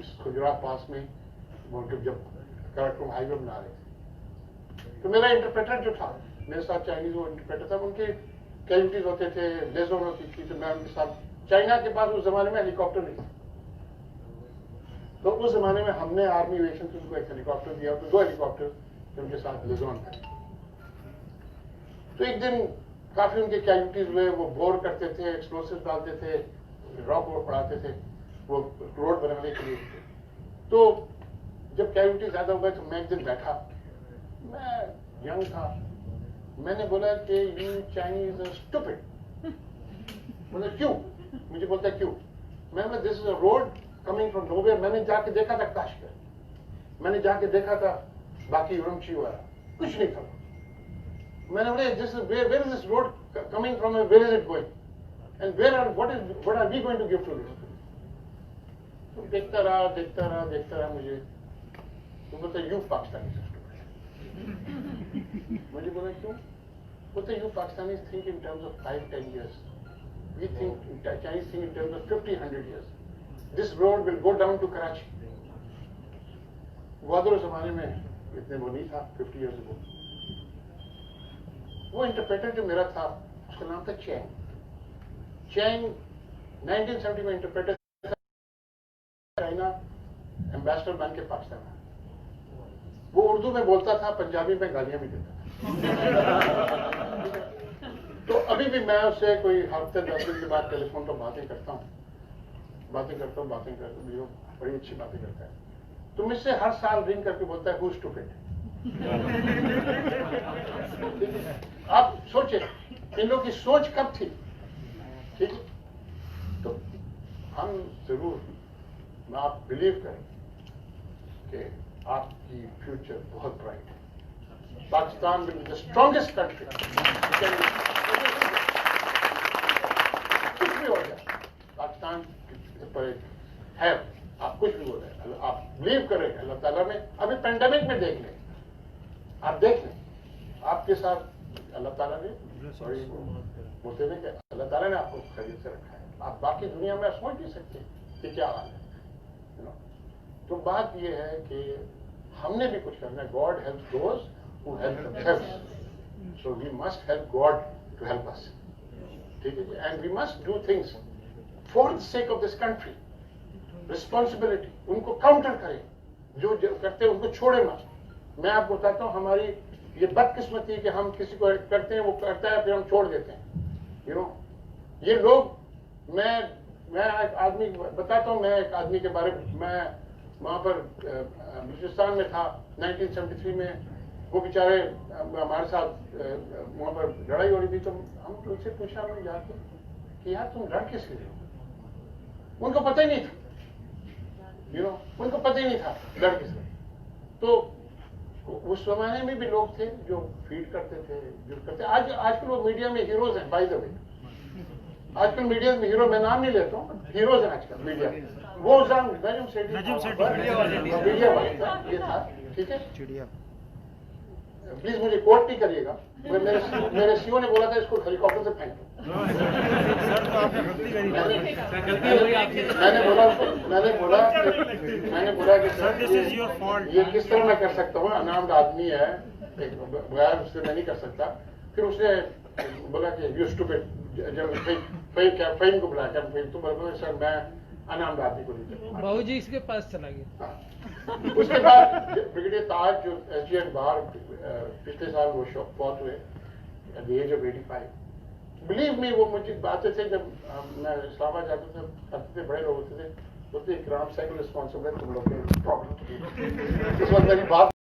इस गुजरात पास में, वो जब कराकोरम हाईवे बना रहे थे. तो मेरा इंटरप्रेटर जो था, मेरे साथ चाइनीज वो इंटरप्रेटर था, उनके कैजुअलिटीज होते थे, लेजोन होती थी, तो मैं उनके साथ. चाइना के पास उस जमाने में हेलीकॉप्टर नहीं था. तो उस जमाने में हमने आर्मी एविएशन से उनको एक हेलीकॉप्टर दिया, तो 2 हेलीकॉप्टर उनके साथ लिजोन थे. तो एक दिन काफी उनके कैजुअलिटीज हुए. वो बोर करते थे, एक्सप्लोसिव डालते थे, रॉक वॉक पड़ाते थे, वो रोड बनाने के लिए. तो जब कैजुअलिटी ज्यादा हो गए तो मैं एक दिन बैठा, मैं यंग था, मैंने बोला कि यू चाइनीज आर स्टूपिड. बोला क्यों? मुझे बोलता है क्यों? मैं बोला this is a road coming from nowhere. मैंने जाके देखा था काशगर, मैंने जाके देखा था बाकी उरमची वाला, कुछ नहीं था. मैंने बोला this is where is this road coming from, where is it going, and what are we going to give to this? तो देखता रहा मुझे. तो बोलता यू पाकिस्तानी. मुझे बोला क्यों? बोलते you Pakistani think in terms of 5-10 years. We think, Chinese think in terms of 50-100 years. This road will go down to Karachi. Gwadar जमाने में इतने वो नहीं था 50 years ago. वो इंटरप्रेटर जो मेरा था उसका नाम था चैंग. चैंग 1970 में इंटरप्रेटर चाइना एम्बेसडर बन के पाकिस्तान में. वो उर्दू में बोलता था, पंजाबी में गालियां भी देता था. तो अभी भी मैं उससे कोई हफ्ते 10 दिन के बाद टेलीफोन पर बातें करता हूँ. बड़ी अच्छी बातें करता है. तो मुझसे हर साल रिंग करके बोलता है हु स्टूपिड. आप सोचे इन लोगों की सोच कब थी. ठीक है, तो हम जरूर आप बिलीव करें कि आपकी फ्यूचर बहुत ब्राइट है. Pakistan will be the strongest country. कुछ भी हो जाए पाकिस्तान पर है, आप कुछ भी हो जाए, आप बिलीव करें अल्लाह ताला में. अभी पेंडेमिक में देख लें, आप देख लें आपके साथ अल्लाह ताला ने बोलते थे कि अल्लाह ताला ने आपको खैरियत से रखा है. आप बाकी दुनिया में सोच नहीं सकते कि क्या हाल है. तो बात यह है कि हमने भी कुछ करना है. God helps those who help themselves. So we must help God to help us. ठीक है, and we must do things for the sake of this country. Responsibility, उनको काउंटर करें, जो करते हैं उनको छोड़े मत. मैं आपको बताता हूँ हमारी ये बदकिस्मती कि हम किसी को करते हैं, वो करता है फिर हम छोड़ देते हैं. You know, ये लोग मैं एक आदमी बताता हूँ. मैं एक आदमी के बारे में, मैं वहाँ पर बलूचिस्तान में था 1973 में. वो बेचारे हमारे साथ वहाँ पर लड़ाई हो रही थी. तो हम उनसे पूछा हमने जाके कि यार तुम लड़ किस लिए हो? उनको पता ही नहीं था. उनको पता ही नहीं था लड़ किस लिए. तो उस जमाने में भी लोग थे जो फीड करते थे, जो करते. आजकल वो मीडिया में हीरोज हैं. बाय द वे, आजकल मीडिया में हीरो, मैं नाम नहीं लेता हूँ, हीरोज हैं आजकल मीडिया. वो नजम सेठी मीडिया वाले था, ये था. ठीक है, प्लीज मुझे कोट नहीं करिएगा. मेरे सीओ ने बोला था इसको हेलीकॉप्टर से फेंको. मैंने बोला कि सर ये किस तरह मैं कर सकता हूँ, अनामद आदमी है, बगैर उससे मैं नहीं कर सकता. फिर उसने बोला कि यू स्टूपिड. जब फेम को बुलाया तो बोला सर मैं अनामद आदमी को नहीं करता. बाबू जी इसके पास चला गया. उसके बाद ब्रिगेडियर ताज जो SGN बाहर पिछले साल वो फौत हुए at the age of 85. Believe me, वो मुझे बातें थे जब मैं इस्लामाबाद जाते थे, बड़े लोग होते थे, बोलते इकराम साइकिल रिस्पॉन्सिबल तुम लोग के प्रॉब्लम. इस वक्त मेरी बात